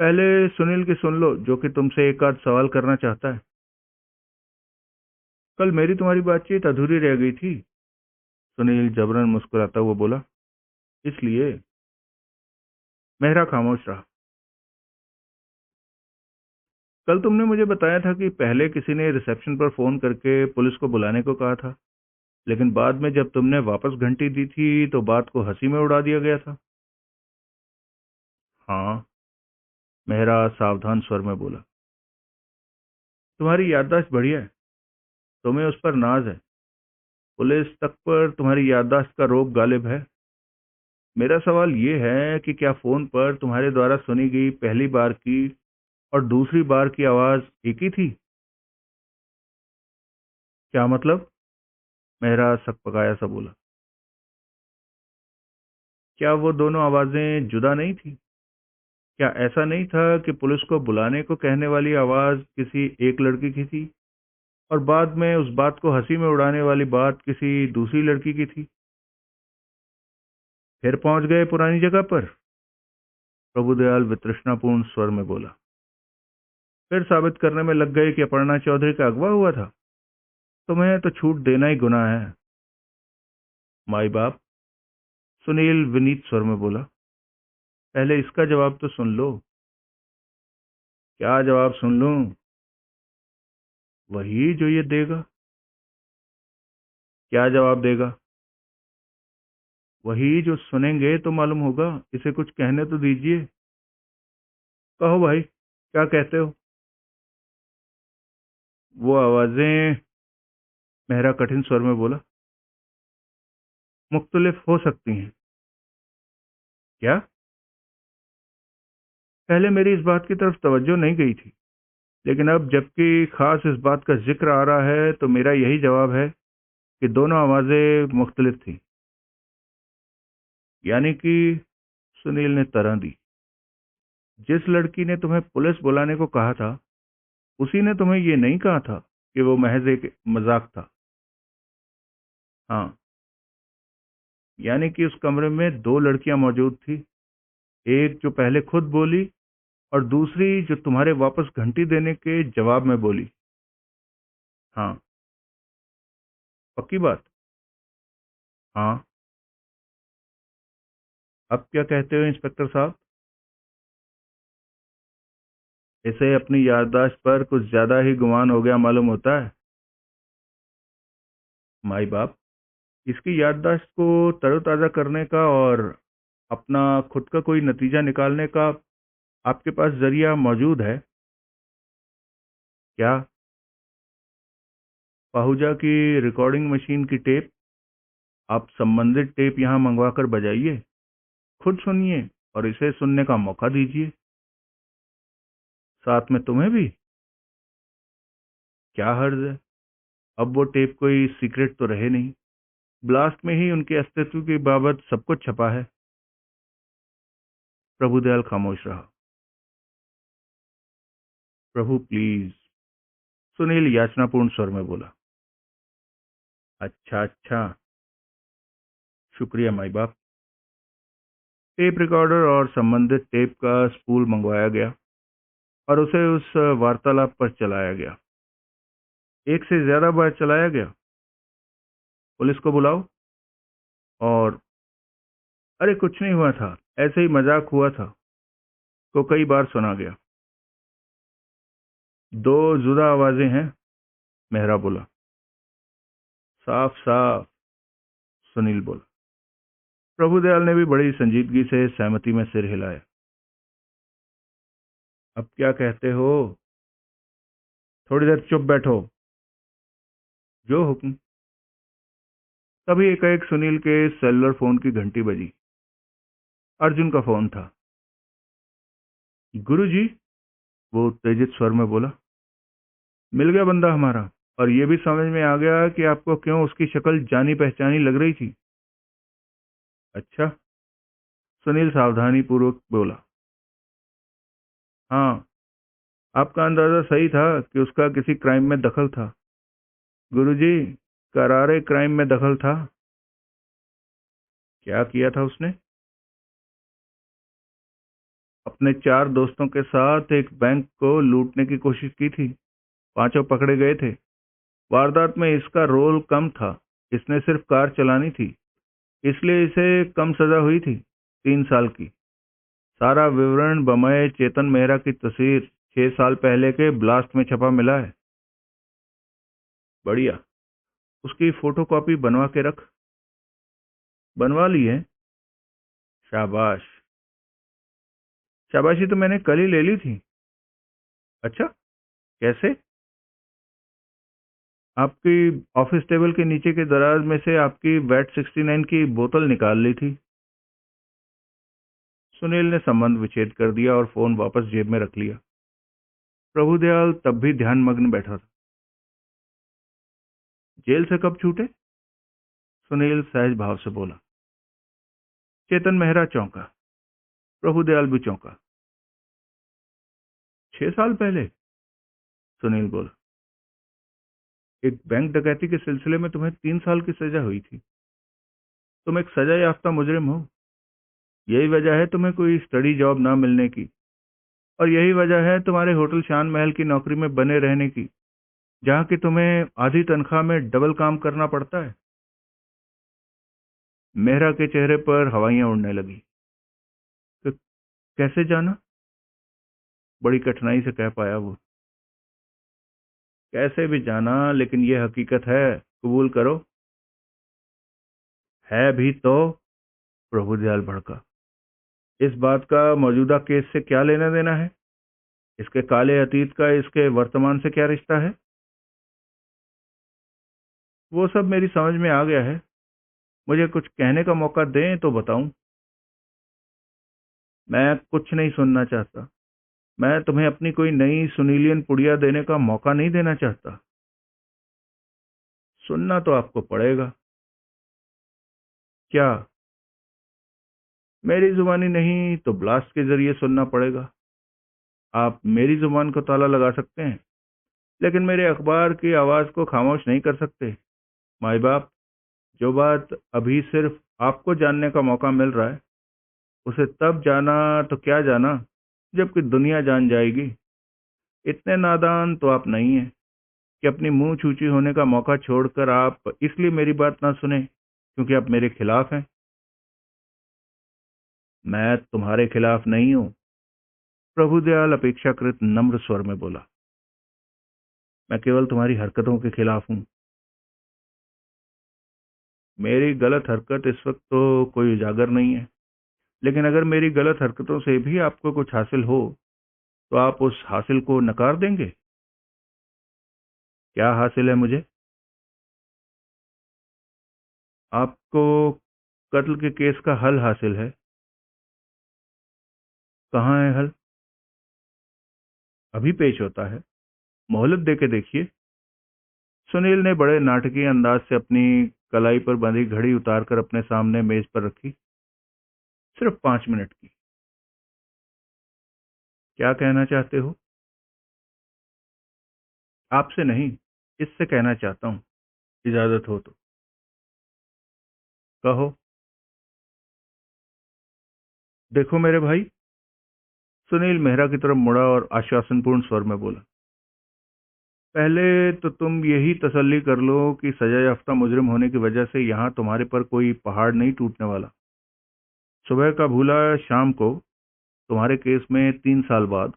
पहले सुनील की सुन लो, जो कि तुमसे एक आध सवाल करना चाहता है। कल मेरी तुम्हारी बातचीत अधूरी रह गई थी, सुनील जबरन मुस्कुराता हुआ बोला। इसलिए? मेहरा खामोश रहा। कल तुमने मुझे बताया था कि पहले किसी ने रिसेप्शन पर फोन करके पुलिस को बुलाने को कहा था, लेकिन बाद में जब तुमने वापस घंटी दी थी तो बात को हंसी में उड़ा दिया गया था। हाँ, मेहरा सावधान स्वर में बोला। तुम्हारी याददाश्त बढ़िया है, तुम्हें उस पर नाज है। पुलिस तक पर तुम्हारी याददाश्त का रोब गालिब है। मेरा सवाल ये है कि क्या फोन पर तुम्हारे द्वारा सुनी गई पहली बार की और दूसरी बार की आवाज एक ही थी? क्या मतलब? मेहरा सकपकाया सा बोला। क्या वो दोनों आवाजें जुदा नहीं थी? क्या ऐसा नहीं था कि पुलिस को बुलाने को कहने वाली आवाज किसी एक लड़की की थी और बाद में उस बात को हंसी में उड़ाने वाली बात किसी दूसरी लड़की की थी? फिर पहुंच गए पुरानी जगह पर? प्रभुदयाल वितृष्णापूर्ण स्वर में बोला। फिर साबित करने में लग गए कि अपर्णा चौधरी का अगवा हुआ था। तुम्हें तो छूट देना ही गुनाह है। माई बाप, सुनील विनीत स्वर में बोला। पहले इसका जवाब तो सुन लो। क्या जवाब सुन लूं? वही जो ये देगा। क्या जवाब देगा? वही जो सुनेंगे तो मालूम होगा। इसे कुछ कहने तो दीजिए। कहो भाई, क्या कहते हो? वो आवाजें, मेहरा कठिन स्वर में बोला, मुख्तलिफ हो सकती हैं। क्या? पहले मेरी इस बात की तरफ तवज्जो नहीं गई थी, लेकिन अब जबकि खास इस बात का जिक्र आ रहा है तो मेरा यही जवाब है कि दोनों आवाजें मुख्तलिफ थी। यानी कि, सुनील ने तरह दी, जिस लड़की ने तुम्हें पुलिस बुलाने को कहा था उसी ने तुम्हें ये नहीं कहा था कि वो महज एक मजाक था। हाँ, यानी कि उस कमरे में दो लड़कियां मौजूद थी, एक जो पहले खुद बोली और दूसरी जो तुम्हारे वापस घंटी देने के जवाब में बोली। हाँ। पक्की बात? हाँ। अब क्या कहते हो इंस्पेक्टर साहब? इसे अपनी याददाश्त पर कुछ ज्यादा ही गुमान हो गया मालूम होता है। माई बाप, इसकी याददाश्त को तरोताजा करने का और अपना खुद का कोई नतीजा निकालने का आपके पास जरिया मौजूद है? क्या? पाहुजा की रिकॉर्डिंग मशीन की टेप। आप संबंधित टेप यहां मंगवा कर बजाइए, खुद सुनिए और इसे सुनने का मौका दीजिए। साथ में तुम्हें भी। क्या हर्ज है? अब वो टेप कोई सीक्रेट तो रहे नहीं। ब्लास्ट में ही उनके अस्तित्व की बाबत सब कुछ छपा है। प्रभुदयाल खामोश रहा। प्रभु प्लीज, सुनील याचनापूर्ण स्वर में बोला। अच्छा अच्छा, शुक्रिया माई बाप। टेप रिकॉर्डर और संबंधित टेप का स्पूल मंगवाया गया और उसे उस वार्तालाप पर चलाया गया। एक से ज्यादा बार चलाया गया। पुलिस को बुलाओ और, अरे कुछ नहीं हुआ था, ऐसे ही मजाक हुआ था, को कई बार सुना गया। दो जुदा आवाजें हैं, मेहरा बोला। साफ साफ, सुनील बोला। प्रभुदयाल ने भी बड़ी संजीदगी से सहमति में सिर हिलाया। अब क्या कहते हो? थोड़ी देर चुप बैठो। जो हुक्म। तभी एकाएक सुनील के सेलुलर फोन की घंटी बजी। अर्जुन का फोन था। गुरुजी, वो उत्तेजित स्वर में बोला, मिल गया बंदा हमारा, और ये भी समझ में आ गया कि आपको क्यों उसकी शक्ल जानी पहचानी लग रही थी। अच्छा, सुनील सावधानी पूर्वक बोला। हाँ, आपका अंदाजा सही था कि उसका किसी क्राइम में दखल था। गुरुजी, करारे क्राइम में दखल था। क्या किया था उसने? अपने चार दोस्तों के साथ एक बैंक को लूटने की कोशिश की थी। पांचों पकड़े गए थे। वारदात में इसका रोल कम था, इसने सिर्फ कार चलानी थी, इसलिए इसे कम सजा हुई थी, 3 साल की। सारा विवरण बमए चेतन मेहरा की तस्वीर 6 साल पहले के ब्लास्ट में छपा मिला है। बढ़िया। उसकी फोटोकॉपी बनवा के रख। बनवा ली है? शाबाश। शाबाशी तो मैंने कल ही ले ली थी। अच्छा, कैसे? आपकी ऑफिस टेबल के नीचे के दराज में से आपकी वैट 69 की बोतल निकाल ली थी। सुनील ने संबंध विच्छेद कर दिया और फोन वापस जेब में रख लिया। प्रभुदयाल तब भी ध्यान मग्न बैठा था। जेल से कब छूटे? सुनील सहज भाव से बोला। चेतन मेहरा चौंका। प्रभुदयाल भी चौंका। 6 साल पहले? सुनील बोला। एक बैंक डकैती के सिलसिले में तुम्हें 3 साल की सजा हुई थी। तुम एक सजा याफ्ता मुजरिम हो। यही वजह है तुम्हें कोई स्टडी जॉब ना मिलने की, और यही वजह है तुम्हारे होटल शान महल की नौकरी में बने रहने की, जहां कि तुम्हें आधी तनख्वाह में डबल काम करना पड़ता है। मेहरा के चेहरे पर हवाइयां उड़ने लगी। तो कैसे जाना? बड़ी कठिनाई से कह पाया वो। कैसे भी जाना, लेकिन ये हकीकत है, कबूल करो। है भी तो। प्रभुदयाल भड़का। इस बात का मौजूदा केस से क्या लेना देना है? इसके काले अतीत का इसके वर्तमान से क्या रिश्ता है? वो सब मेरी समझ में आ गया है। मुझे कुछ कहने का मौका दें तो बताऊं। मैं कुछ नहीं सुनना चाहता। मैं तुम्हें अपनी कोई नई सुनीलियन पुड़िया देने का मौका नहीं देना चाहता। सुनना तो आपको पड़ेगा। क्या? मेरी जुबानी नहीं तो ब्लास्ट के जरिए सुनना पड़ेगा। आप मेरी जुबान को ताला लगा सकते हैं, लेकिन मेरे अखबार की आवाज को खामोश नहीं कर सकते। माई बाप, जो बात अभी सिर्फ आपको जानने का मौका मिल रहा है, उसे तब जाना तो क्या जाना जबकि दुनिया जान जाएगी। इतने नादान तो आप नहीं हैं कि अपनी मुंह छूची होने का मौका छोड़कर आप इसलिए मेरी बात ना सुने क्योंकि आप मेरे खिलाफ हैं। मैं तुम्हारे खिलाफ नहीं हूं। प्रभुदयाल अपेक्षाकृत नम्र स्वर में बोला। मैं केवल तुम्हारी हरकतों के खिलाफ हूं। मेरी गलत हरकत इस वक्त तो कोई उजागर नहीं है, लेकिन अगर मेरी गलत हरकतों से भी आपको कुछ हासिल हो तो आप उस हासिल को नकार देंगे? क्या हासिल है मुझे? आपको कत्ल के केस का हल हासिल है। कहाँ है हल? अभी पेश होता है। मोहलत देके देखिए। सुनील ने बड़े नाटकीय अंदाज से अपनी कलाई पर बंधी घड़ी उतारकर अपने सामने मेज पर रखी। सिर्फ 5 मिनट की। क्या कहना चाहते हो? आपसे नहीं, इससे कहना चाहता हूं, इजाजत हो तो। कहो। देखो मेरे भाई। सुनील मेहरा की तरफ मुड़ा और आश्वासनपूर्ण स्वर में बोला। पहले तो तुम यही तसल्ली कर लो कि सजा याफ्ता मुजरिम होने की वजह से यहां तुम्हारे पर कोई पहाड़ नहीं टूटने वाला। सुबह का भूला शाम को तुम्हारे केस में 3 साल बाद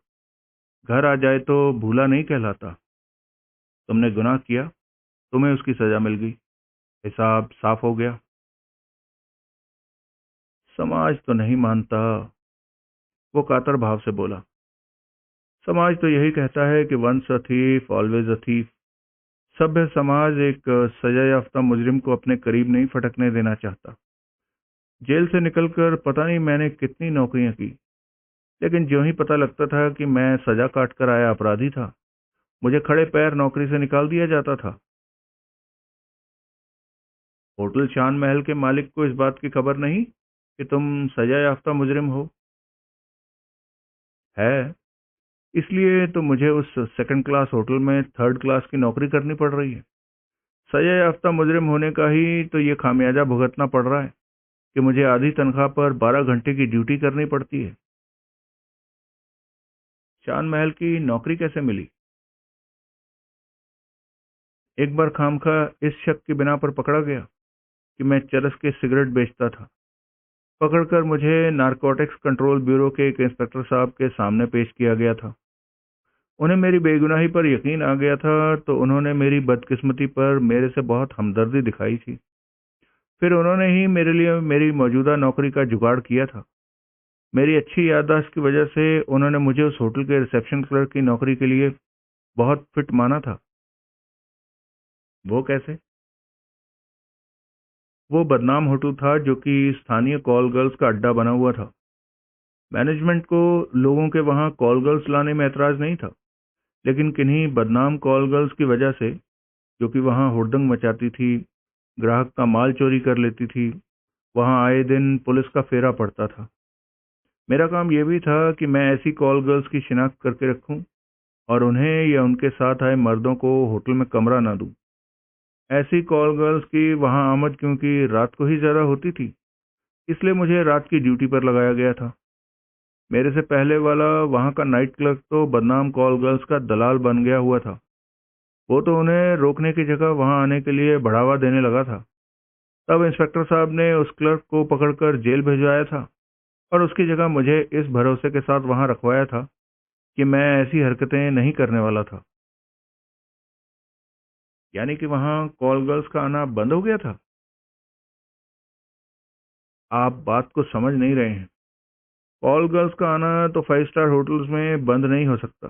घर आ जाए तो भूला नहीं कहलाता। तुमने गुनाह किया, तुम्हें उसकी सजा मिल गई, हिसाब साफ हो गया। समाज तो नहीं मानता। वो कातर भाव से बोला। समाज तो यही कहता है कि once a thief always a thief. सभ्य समाज एक सजा याफ्ता मुजरिम को अपने करीब नहीं फटकने देना चाहता। जेल से निकलकर पता नहीं मैंने कितनी नौकरियां की, लेकिन ज्यों ही पता लगता था कि मैं सजा काट कर आया अपराधी था, मुझे खड़े पैर नौकरी से निकाल दिया जाता था। होटल शान महल के मालिक को इस बात की खबर नहीं कि तुम सजा याफ्ता मुजरिम हो? है। इसलिए तो मुझे उस सेकंड क्लास होटल में थर्ड क्लास की नौकरी करनी पड़ रही है। सजा याफ्ता मुजरिम होने का ही तो ये खामियाजा भुगतना पड़ रहा है कि मुझे आधी तनख्वाह पर 12 घंटे की ड्यूटी करनी पड़ती है। शान महल की नौकरी कैसे मिली? एक बार खामखा इस शक की बिना पर पकड़ा गया कि मैं चरस के सिगरेट बेचता था। पकड़कर मुझे नारकोटिक्स कंट्रोल ब्यूरो के एक इंस्पेक्टर साहब के सामने पेश किया गया था। उन्हें मेरी बेगुनाही पर यकीन आ गया था, तो उन्होंने मेरी बदकिस्मती पर मेरे से बहुत हमदर्दी दिखाई थी। फिर उन्होंने ही मेरे लिए मेरी मौजूदा नौकरी का जुगाड़ किया था। मेरी अच्छी याददाश्त की वजह से उन्होंने मुझे उस होटल के रिसेप्शन क्लर्क की नौकरी के लिए बहुत फिट माना था। वो कैसे? वो बदनाम होटल था जो कि स्थानीय कॉल गर्ल्स का अड्डा बना हुआ था। मैनेजमेंट को लोगों के वहां कॉल गर्ल्स लाने में ऐतराज नहीं था, लेकिन किन्हीं बदनाम कॉल गर्ल्स की वजह से जो कि वहां हुड़दंग मचाती थी, ग्राहक का माल चोरी कर लेती थी। वहां आए दिन पुलिस का फेरा पड़ता था। मेरा काम यह भी था कि मैं ऐसी कॉल गर्ल्स की शिनाख्त करके रखूं और उन्हें या उनके साथ आए मर्दों को होटल में कमरा ना दूं। ऐसी कॉल गर्ल्स की वहां आमद क्योंकि रात को ही ज्यादा होती थी, इसलिए मुझे रात की ड्यूटी पर लगाया गया था। मेरे से पहले वाला वहां का नाइट क्लर्क तो बदनाम कॉल गर्ल्स का दलाल बन गया हुआ था। वो तो उन्हें रोकने की जगह वहां आने के लिए बढ़ावा देने लगा था। तब इंस्पेक्टर साहब ने उस क्लर्क को पकड़कर जेल भिजवाया था और उसकी जगह मुझे इस भरोसे के साथ वहां रखवाया था कि मैं ऐसी हरकतें नहीं करने वाला था। यानी कि वहां कॉल गर्ल्स का आना बंद हो गया था। आप बात को समझ नहीं रहे हैं। कॉल गर्ल्स का आना तो 5 स्टार होटल्स में बंद नहीं हो सकता।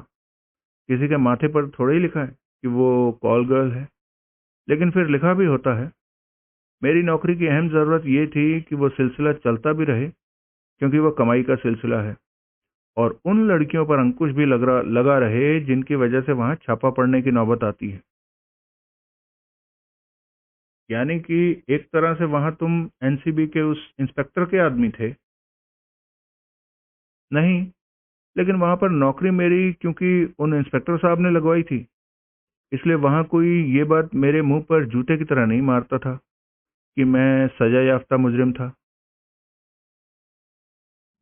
किसी के माथे पर थोड़ा ही लिखा है कि वो कॉल गर्ल है, लेकिन फिर लिखा भी होता है। मेरी नौकरी की अहम जरूरत ये थी कि वो सिलसिला चलता भी रहे, क्योंकि वो कमाई का सिलसिला है और उन लड़कियों पर अंकुश भी लगा रहे जिनकी वजह से वहां छापा पड़ने की नौबत आती है। यानी कि एक तरह से वहां तुम एनसीबी के उस इंस्पेक्टर के आदमी थे। नहीं, लेकिन वहां पर नौकरी मेरी क्योंकि उन इंस्पेक्टर साहब ने लगवाई थी, इसलिए वहां कोई ये बात मेरे मुंह पर जूते की तरह नहीं मारता था कि मैं सजा याफ्ता मुजरिम था।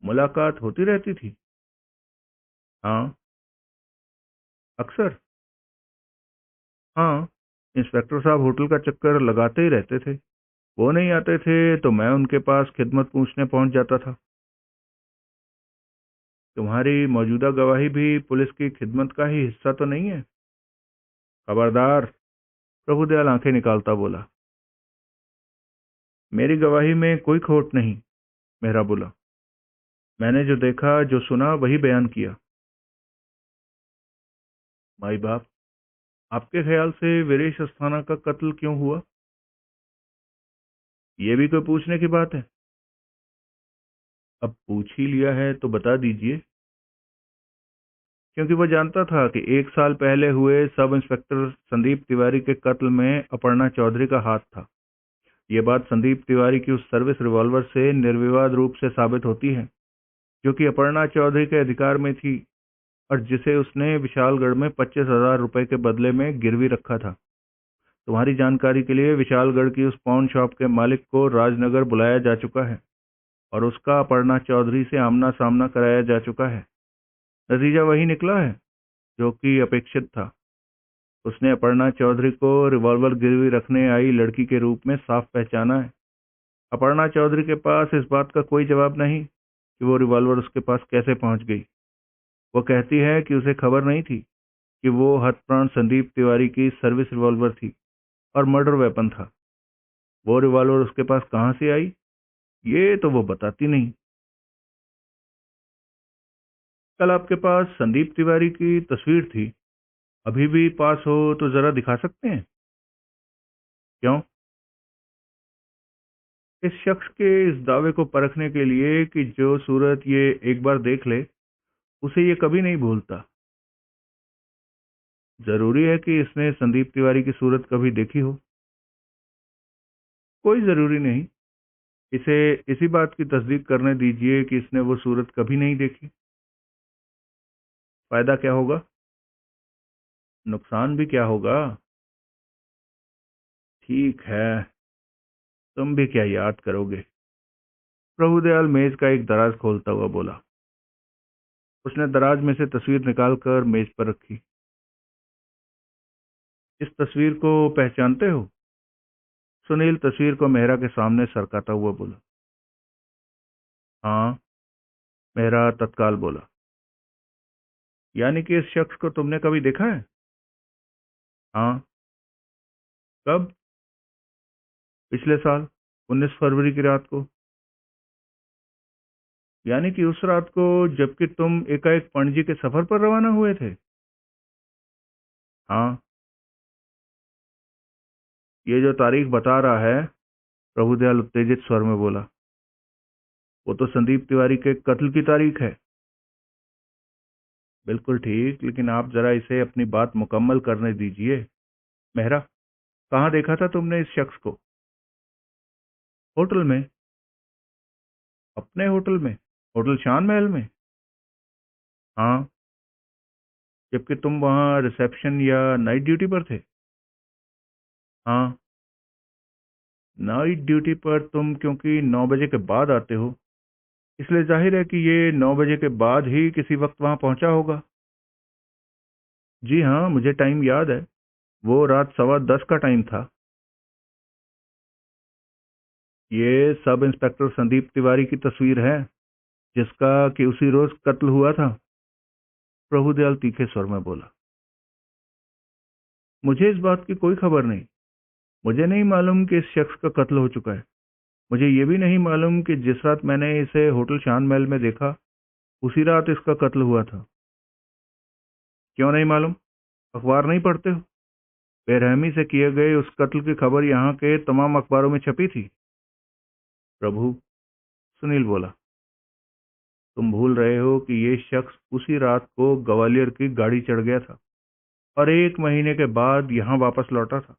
मुलाकात होती रहती थी। हाँ, अक्सर। हाँ, इंस्पेक्टर साहब होटल का चक्कर लगाते ही रहते थे। वो नहीं आते थे तो मैं उनके पास खिदमत पूछने पहुंच जाता था। तुम्हारी मौजूदा गवाही भी पुलिस की खिदमत का ही हिस्सा तो नहीं है? खबरदार, प्रभुदयाल आंखें निकालता बोला। मेरी गवाही में कोई खोट नहीं, मेहरा बोला। मैंने जो देखा जो सुना वही बयान किया। भाई बाप, आपके ख्याल से वीरेश अस्थाना का कत्ल क्यों हुआ? ये भी कोई पूछने की बात है? अब पूछ ही लिया है तो बता दीजिए। क्योंकि वह जानता था कि 1 साल पहले हुए सब इंस्पेक्टर संदीप तिवारी के कत्ल में अपर्णा चौधरी का हाथ था। ये बात संदीप तिवारी की उस सर्विस रिवॉल्वर से निर्विवाद रूप से साबित होती है, जो कि अपर्णा चौधरी के अधिकार में थी और जिसे उसने विशालगढ़ में 25,000 रुपए के बदले में गिरवी रखा था। तुम्हारी जानकारी के लिए विशालगढ़ की उस पाउन शॉप के मालिक को राजनगर बुलाया जा चुका है और उसका अपर्णा चौधरी से आमना सामना कराया जा चुका है। नतीजा वही निकला है जो कि अपेक्षित था। उसने अपर्णा चौधरी को रिवॉल्वर गिरवी रखने आई लड़की के रूप में साफ पहचाना है। अपर्णा चौधरी के पास इस बात का कोई जवाब नहीं कि वो रिवॉल्वर उसके पास कैसे पहुंच गई। वो कहती है कि उसे खबर नहीं थी कि वो हतप्राण संदीप तिवारी की सर्विस रिवॉल्वर थी और मर्डर वेपन था। वो रिवॉल्वर उसके पास कहां से आई, ये तो वो बताती नहीं। कल आपके पास संदीप तिवारी की तस्वीर थी, अभी भी पास हो तो जरा दिखा सकते हैं? क्यों? इस शख्स के इस दावे को परखने के लिए कि जो सूरत ये एक बार देख ले उसे ये कभी नहीं भूलता। जरूरी है कि इसने संदीप तिवारी की सूरत कभी देखी हो? कोई जरूरी नहीं। इसे इसी बात की तस्दीक करने दीजिए कि इसने वो सूरत कभी नहीं देखी। फायदा क्या होगा? नुकसान भी क्या होगा? ठीक है, तुम भी क्या याद करोगे? प्रभुदयाल मेज का एक दराज खोलता हुआ बोला। उसने दराज में से तस्वीर निकालकर मेज पर रखी। इस तस्वीर को पहचानते हो? सुनील तस्वीर को मेहरा के सामने सरकाता हुआ बोला। हाँ, मेहरा तत्काल बोला। यानी कि इस शख्स को तुमने कभी देखा है? हाँ। कब? पिछले साल 19 फरवरी की रात को। यानी कि उस रात को जबकि तुम एकाएक पणजी के सफर पर रवाना हुए थे? हाँ। ये जो तारीख बता रहा है, प्रभुदयाल उत्तेजित स्वर में बोला, वो तो संदीप तिवारी के कत्ल की तारीख है। बिल्कुल ठीक, लेकिन आप जरा इसे अपनी बात मुकम्मल करने दीजिए। मेहरा, कहाँ देखा था तुमने इस शख्स को? होटल में। अपने होटल में? होटल शान महल में? हाँ। जबकि तुम वहाँ रिसेप्शन या नाइट ड्यूटी पर थे? हाँ। नाइट ड्यूटी पर तुम क्योंकि 9 बजे के बाद आते हो, इसलिए जाहिर है कि ये 9 बजे के बाद ही किसी वक्त वहाँ पहुँचा होगा। जी हाँ, मुझे टाइम याद है। वो रात 10:15 का टाइम था। ये सब इंस्पेक्टर संदीप तिवारी की तस्वीर है, जिसका कि उसी रोज कत्ल हुआ था। प्रभुदयाल तीखे स्वर में बोला। मुझे इस बात की कोई खबर नहीं। मुझे नहीं मालूम कि इस शख्स का कत्ल हो चुका है। मुझे ये भी नहीं मालूम कि जिस रात मैंने इसे होटल शान महल में देखा, उसी रात इसका कत्ल हुआ था। क्यों नहीं मालूम? अखबार नहीं पढ़ते हो? बेरहमी से किए गए उस कत्ल की खबर यहाँ के तमाम अखबारों में छपी थी। प्रभु, सुनील बोला, तुम भूल रहे हो कि ये शख्स उसी रात को ग्वालियर की गाड़ी चढ़ गया था और 1 महीने के बाद यहाँ वापस लौटा था।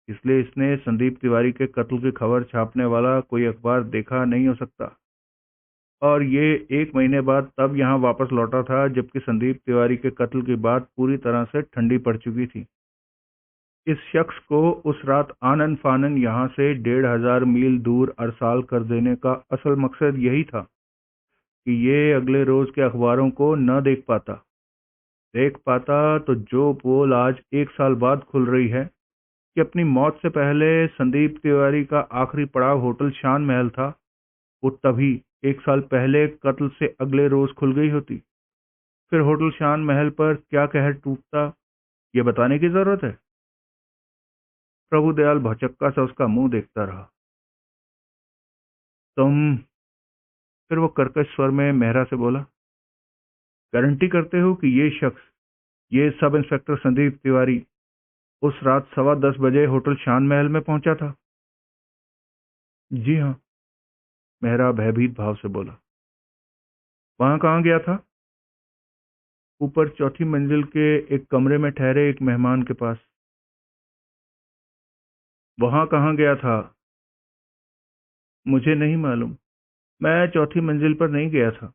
इसलिए इसने संदीप तिवारी के कत्ल की खबर छापने वाला कोई अखबार देखा नहीं हो सकता। और ये 1 महीने बाद तब यहाँ वापस लौटा था जबकि संदीप तिवारी के कत्ल की बात पूरी तरह से ठंडी पड़ चुकी थी। इस शख्स को उस रात आनन फानन यहाँ से 1,500 मील दूर अरसाल कर देने का असल मकसद यही था कि ये अगले रोज के अखबारों को न देख पाता। देख पाता तो जो पोल आज 1 साल बाद खुल रही है कि अपनी मौत से पहले संदीप तिवारी का आखिरी पड़ाव होटल शान महल था, वो तभी 1 साल पहले कत्ल से अगले रोज खुल गई होती। फिर होटल शान महल पर क्या कहर टूटता, ये बताने की जरूरत है? प्रभुदयाल भौचक्का सा उसका मुंह देखता रहा। तुम? फिर वो कर्कश स्वर में मेहरा से बोला, गारंटी करते हो कि ये शख्स, ये सब इंस्पेक्टर संदीप तिवारी, उस रात 10:15 बजे होटल शान महल में पहुंचा था? जी हाँ, मेहरा भयभीत भाव से बोला। वहां कहाँ गया था? ऊपर चौथी मंजिल के एक कमरे में ठहरे एक मेहमान के पास। वहां कहाँ गया था? मुझे नहीं मालूम। मैं चौथी मंजिल पर नहीं गया था।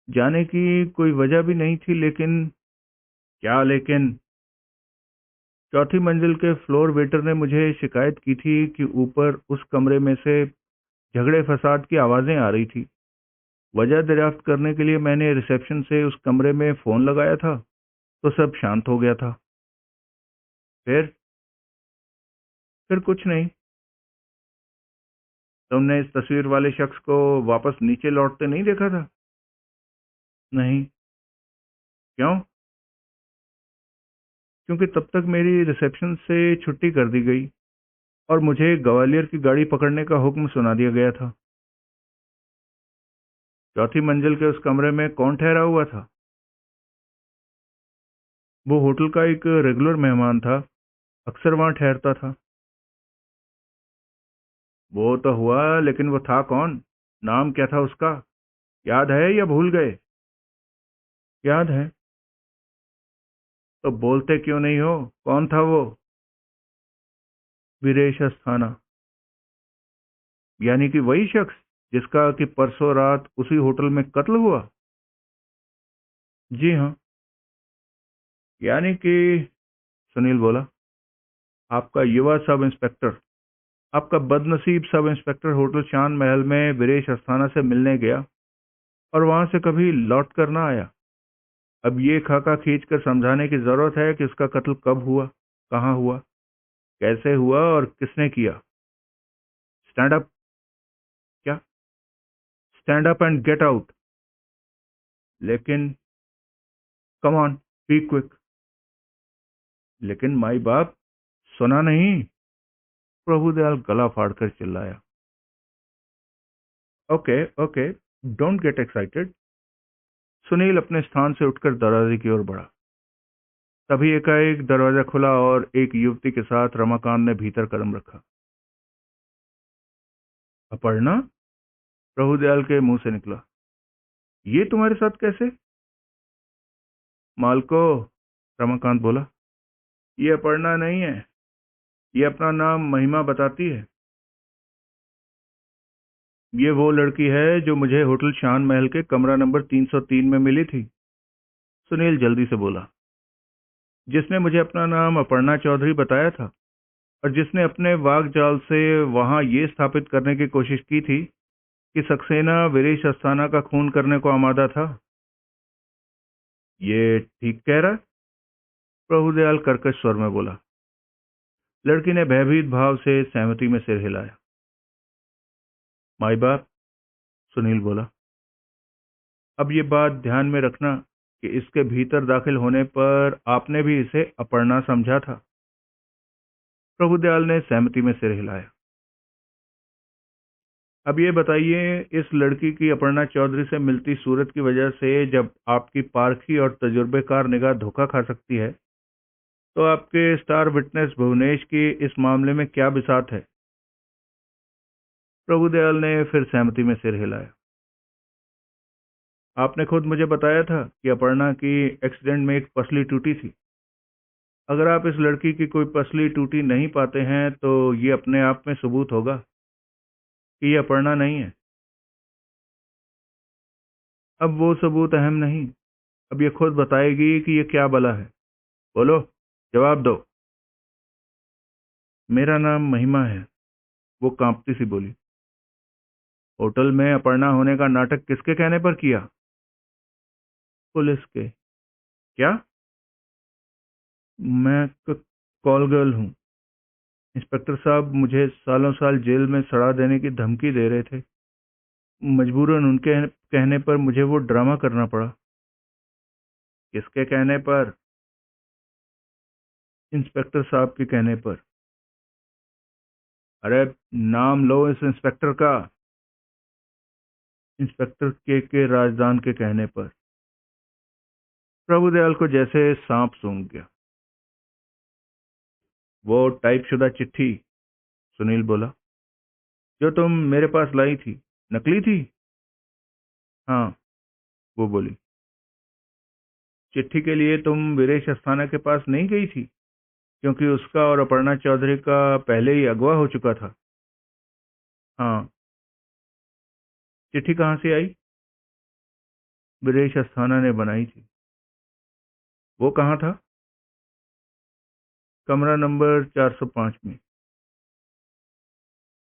जाने की कोई वजह भी नहीं थी, लेकिन। क्या लेकिन? चौथी मंजिल के फ्लोर वेटर ने मुझे शिकायत की थी कि ऊपर उस कमरे में से झगड़े फसाद की आवाजें आ रही थी। वजह दरियाफ्त करने के लिए मैंने रिसेप्शन से उस कमरे में फोन लगाया था, तो सब शांत हो गया था। फिर कुछ नहीं। तुमने इस तस्वीर वाले शख्स को वापस नीचे लौटते नहीं देखा था? नहीं। क्यों? क्योंकि तब तक मेरी रिसेप्शन से छुट्टी कर दी गई और मुझे ग्वालियर की गाड़ी पकड़ने का हुक्म सुना दिया गया था। चौथी मंजिल के उस कमरे में कौन ठहरा हुआ था? वो होटल का एक रेगुलर मेहमान था, अक्सर वहां ठहरता था। वो तो हुआ, लेकिन वो था कौन? नाम क्या था उसका? याद है या भूल गए? याद है। तो बोलते क्यों नहीं हो? कौन था वो? वीरेश अस्थाना। यानी कि वही शख्स जिसका कि परसों रात उसी होटल में कत्ल हुआ? जी हाँ। यानी कि। सुनील बोला, आपका युवा सब इंस्पेक्टर, आपका बदनसीब सब इंस्पेक्टर होटल शान महल में वीरेश अस्थाना से मिलने गया और वहां से कभी लौट कर ना आया। अब ये खाका खींच कर समझाने की जरूरत है कि उसका कत्ल कब हुआ, कहाँ हुआ, कैसे हुआ और किसने किया। Stand up. क्या? Stand up and get out. लेकिन। Come on, be quick. लेकिन माई बाप, सुना नहीं? प्रभुदयाल गला फाड़कर चिल्लाया। Okay okay, don't get excited. Sunil अपने स्थान से उठकर दरवाजे की ओर बढ़ा। तभी एकाएक दरवाजा खुला और एक युवती के साथ रमाकांत ने भीतर कदम रखा। अपर्णा? प्रभुदयाल के मुंह से निकला। ये तुम्हारे साथ कैसे? मालको, रमाकांत बोला, ये अपर्णा नहीं है। ये अपना नाम महिमा बताती है। ये वो लड़की है जो मुझे होटल शान महल के कमरा नंबर 303 में मिली थी, सुनील जल्दी से बोला। जिसने मुझे अपना नाम अपर्णा चौधरी बताया था और जिसने अपने वाक जाल से वहां ये स्थापित करने की कोशिश की थी कि सक्सेना वीरेश अस्थाना का खून करने को आमादा था। ये ठीक कह रहा है? प्रभुदयाल कर्कश स्वर में बोला। लड़की ने भयभीत भाव से सहमति में सिर हिलाया। माई बाप, सुनील बोला, अब ये बात ध्यान में रखना कि इसके भीतर दाखिल होने पर आपने भी इसे अपर्णा समझा था। प्रभुदयाल ने सहमति में सिर हिलाया। अब ये बताइए, इस लड़की की अपर्णा चौधरी से मिलती सूरत की वजह से जब आपकी पारखी और तजुर्बेकार निगाह धोखा खा सकती है, तो आपके स्टार विटनेस भुवनेश की इस मामले में क्या बिसात है? प्रभुदयाल ने फिर सहमति में सिर हिलाया। आपने खुद मुझे बताया था कि अपर्णा की एक्सीडेंट में एक पसली टूटी थी। अगर आप इस लड़की की कोई पसली टूटी नहीं पाते हैं तो ये अपने आप में सबूत होगा कि ये अपर्णा नहीं है। अब वो सबूत अहम नहीं, अब ये खुद बताएगी कि ये क्या बला है। बोलो, जवाब दो। मेरा नाम महिमा है, वो कांपती सी बोली। होटल में अपर्णा होने का नाटक किसके कहने पर किया? पुलिस के। क्या? मैं कॉल गर्ल हूँ। इंस्पेक्टर साहब मुझे सालों साल जेल में सड़ा देने की धमकी दे रहे थे। मजबूरन उनके कहने पर मुझे वो ड्रामा करना पड़ा। किसके कहने पर? इंस्पेक्टर साहब के कहने पर। अरे, नाम लो इस इंस्पेक्टर का। इंस्पेक्टर के राजदान के कहने पर। प्रभुदयाल को जैसे सांप सूंघ गया। वो टाइपशुदा चिट्ठी, सुनील बोला, जो तुम मेरे पास लाई थी, नकली थी? हाँ, वो बोली। चिट्ठी के लिए तुम वीरेश अस्थाना के पास नहीं गई थी, क्योंकि उसका और अपर्णा चौधरी का पहले ही अगवा हो चुका था। हाँ। चिट्ठी कहाँ से आई? वीरेश अस्थाना ने बनाई थी। वो कहाँ था? कमरा नंबर 405 में।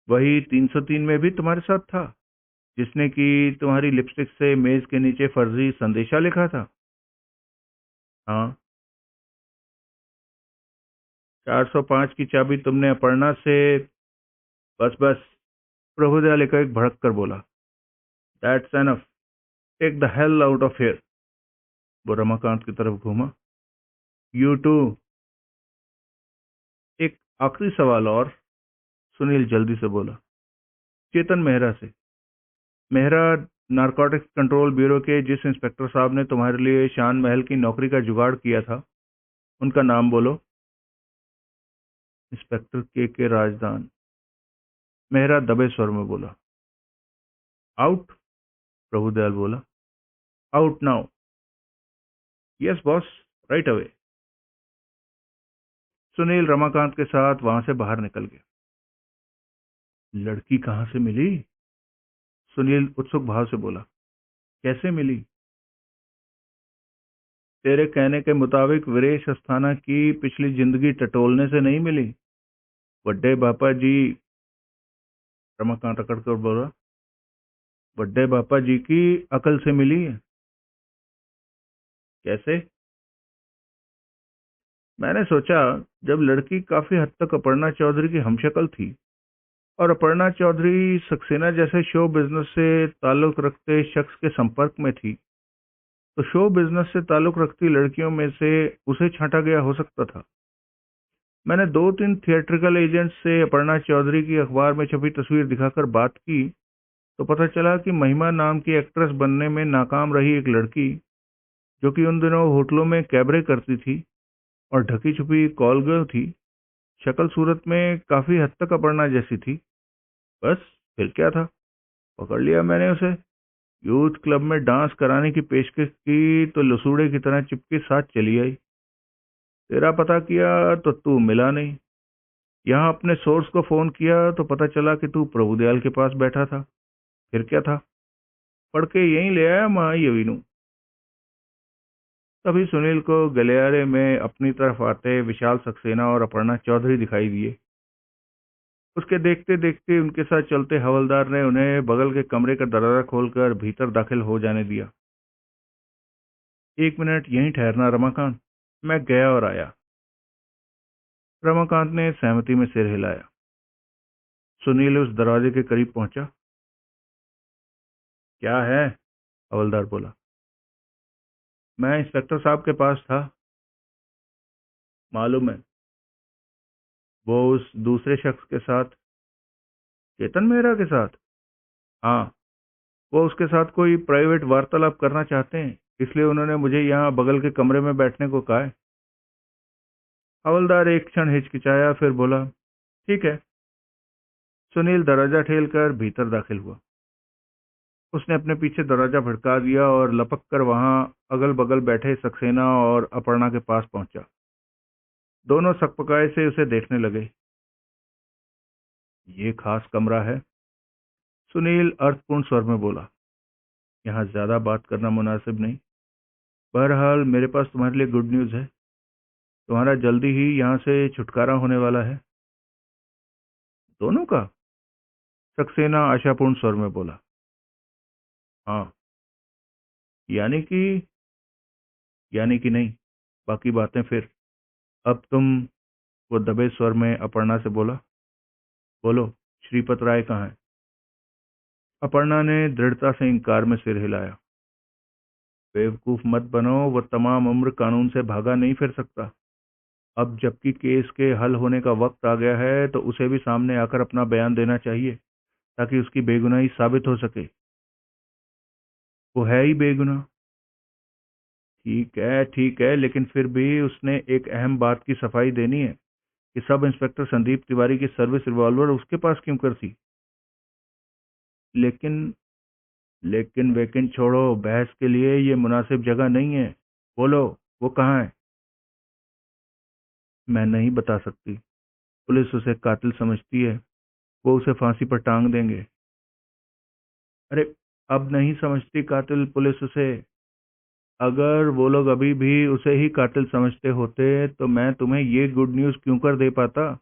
वही 303 में भी तुम्हारे साथ था, जिसने कि तुम्हारी लिपस्टिक से मेज के नीचे फर्जी संदेशा लिखा था? हाँ। 405 की चाबी तुमने अपर्णा से। बस बस, प्रभुदयाल एकाएक भड़क कर बोला। That's enough, take the hell out of here. वो रमाकांत की तरफ घूमा। You too. एक आखिरी सवाल और, सुनील जल्दी से बोला। चेतन मेहरा से। मेहरा, नारकोटिक्स कंट्रोल ब्यूरो के जिस इंस्पेक्टर साहब ने तुम्हारे लिए शान महल की नौकरी का जुगाड़ किया था, उनका नाम बोलो। इंस्पेक्टर के राजदान, मेहरा दबे स्वर में बोला। आउट, प्रभुदयाल बोला। Out now. Yes boss, right away. Sunil Ramakant के साथ वहां से बाहर निकल गया। लड़की कहाँ से मिली? सुनील उत्सुक भाव से बोला। कैसे मिली? तेरे कहने के मुताबिक वीरेश अस्थाना की पिछली जिंदगी टटोलने से नहीं मिली, बड्डे बापा जी। रमाकांत अकड़ कर बोला। बड्डे बापा जी की अकल से मिली है। कैसे? मैंने सोचा, जब लड़की काफी हद तक अपर्णा चौधरी की हमशक्ल थी और अपर्णा चौधरी सक्सेना जैसे शो बिजनेस से ताल्लुक रखते शख्स के संपर्क में थी, तो शो बिजनेस से ताल्लुक रखती लड़कियों में से उसे छांटा गया हो सकता था। मैंने 2-3 थिएट्रिकल एजेंट से अपर्णा चौधरी की अखबार में छपी तस्वीर दिखाकर बात की, तो पता चला कि महिमा नाम की एक्ट्रेस बनने में नाकाम रही एक लड़की, जो कि उन दिनों होटलों में कैबरे करती थी और ढकी छुपी कॉल गर्ल थी, शक्ल सूरत में काफी हद तक अपर्णा जैसी थी। बस, फिर क्या था, पकड़ लिया मैंने उसे। यूथ क्लब में डांस कराने की पेशकश की तो लसूड़े की तरह चिपके साथ चली आई। तेरा पता किया तो तू मिला नहीं। यहाँ अपने सोर्स को फोन किया तो पता चला कि तू प्रभुदयाल के पास बैठा था। फिर क्या था? पढ़ के यहीं ले आया महायवीनु। तभी सुनील को गलियारे में अपनी तरफ आते विशाल सक्सेना और अपर्णा चौधरी दिखाई दिए। उसके देखते देखते उनके साथ चलते हवलदार ने उन्हें बगल के कमरे का दरवाजा खोलकर भीतर दाखिल हो जाने दिया। 1 मिनट यहीं ठहरना रमाकांत, मैं गया और आया। रमाकांत ने सहमति में सिर हिलाया। सुनील उस दरवाजे के करीब पहुंचा। क्या है? हवलदार बोला। मैं इंस्पेक्टर साहब के पास था। मालूम है। वो उस दूसरे शख्स के साथ, चेतन मेहरा के साथ? हाँ, वो उसके साथ कोई प्राइवेट वार्तालाप करना चाहते हैं, इसलिए उन्होंने मुझे यहाँ बगल के कमरे में बैठने को कहा है। हवलदार एक क्षण हिचकिचाया, फिर बोला, ठीक है। सुनील दरवाजा ठेलकर भीतर दाखिल हुआ। उसने अपने पीछे दरवाजा भड़का दिया और लपक कर वहां अगल बगल बैठे सक्सेना और अपर्णा के पास पहुंचा। दोनों सकपकाए से उसे देखने लगे। ये खास कमरा है, सुनील अर्थपूर्ण स्वर में बोला। यहाँ ज्यादा बात करना मुनासिब नहीं। बहरहाल मेरे पास तुम्हारे लिए गुड न्यूज़ है। तुम्हारा जल्दी ही यहाँ से छुटकारा होने वाला है। दोनों का? सक्सेना आशापूर्ण स्वर में बोला। हाँ। यानी कि? यानी कि नहीं, बाकी बातें फिर। अब तुम, वो दबे स्वर में अपर्णा से बोला। बोलो, श्रीपत राय कहाँ है? अपर्णा ने दृढ़ता से इंकार में सिर हिलाया। बेवकूफ मत बनो, वो तमाम उम्र कानून से भागा नहीं फिर सकता। अब जबकि केस के हल होने का वक्त आ गया है तो उसे भी सामने आकर अपना बयान देना चाहिए, ताकि उसकी बेगुनाही साबित हो सके। वो है ही बेगुनाह। ठीक है, लेकिन फिर भी उसने एक अहम बात की सफाई देनी है कि सब इंस्पेक्टर संदीप तिवारी की सर्विस रिवॉल्वर उसके पास क्यों कर थी। लेकिन लेकिन वेकिन छोड़ो, बहस के लिए ये मुनासिब जगह नहीं है। बोलो, वो कहाँ है? मैं नहीं बता सकती। पुलिस उसे कातिल समझती है। वो उसे फांसी पर टांग देंगे। अरे, अब नहीं समझती कातिल पुलिस उसे। अगर वो लोग अभी भी उसे ही कातिल समझते होते तो मैं तुम्हें ये गुड न्यूज़ क्यों कर दे पाता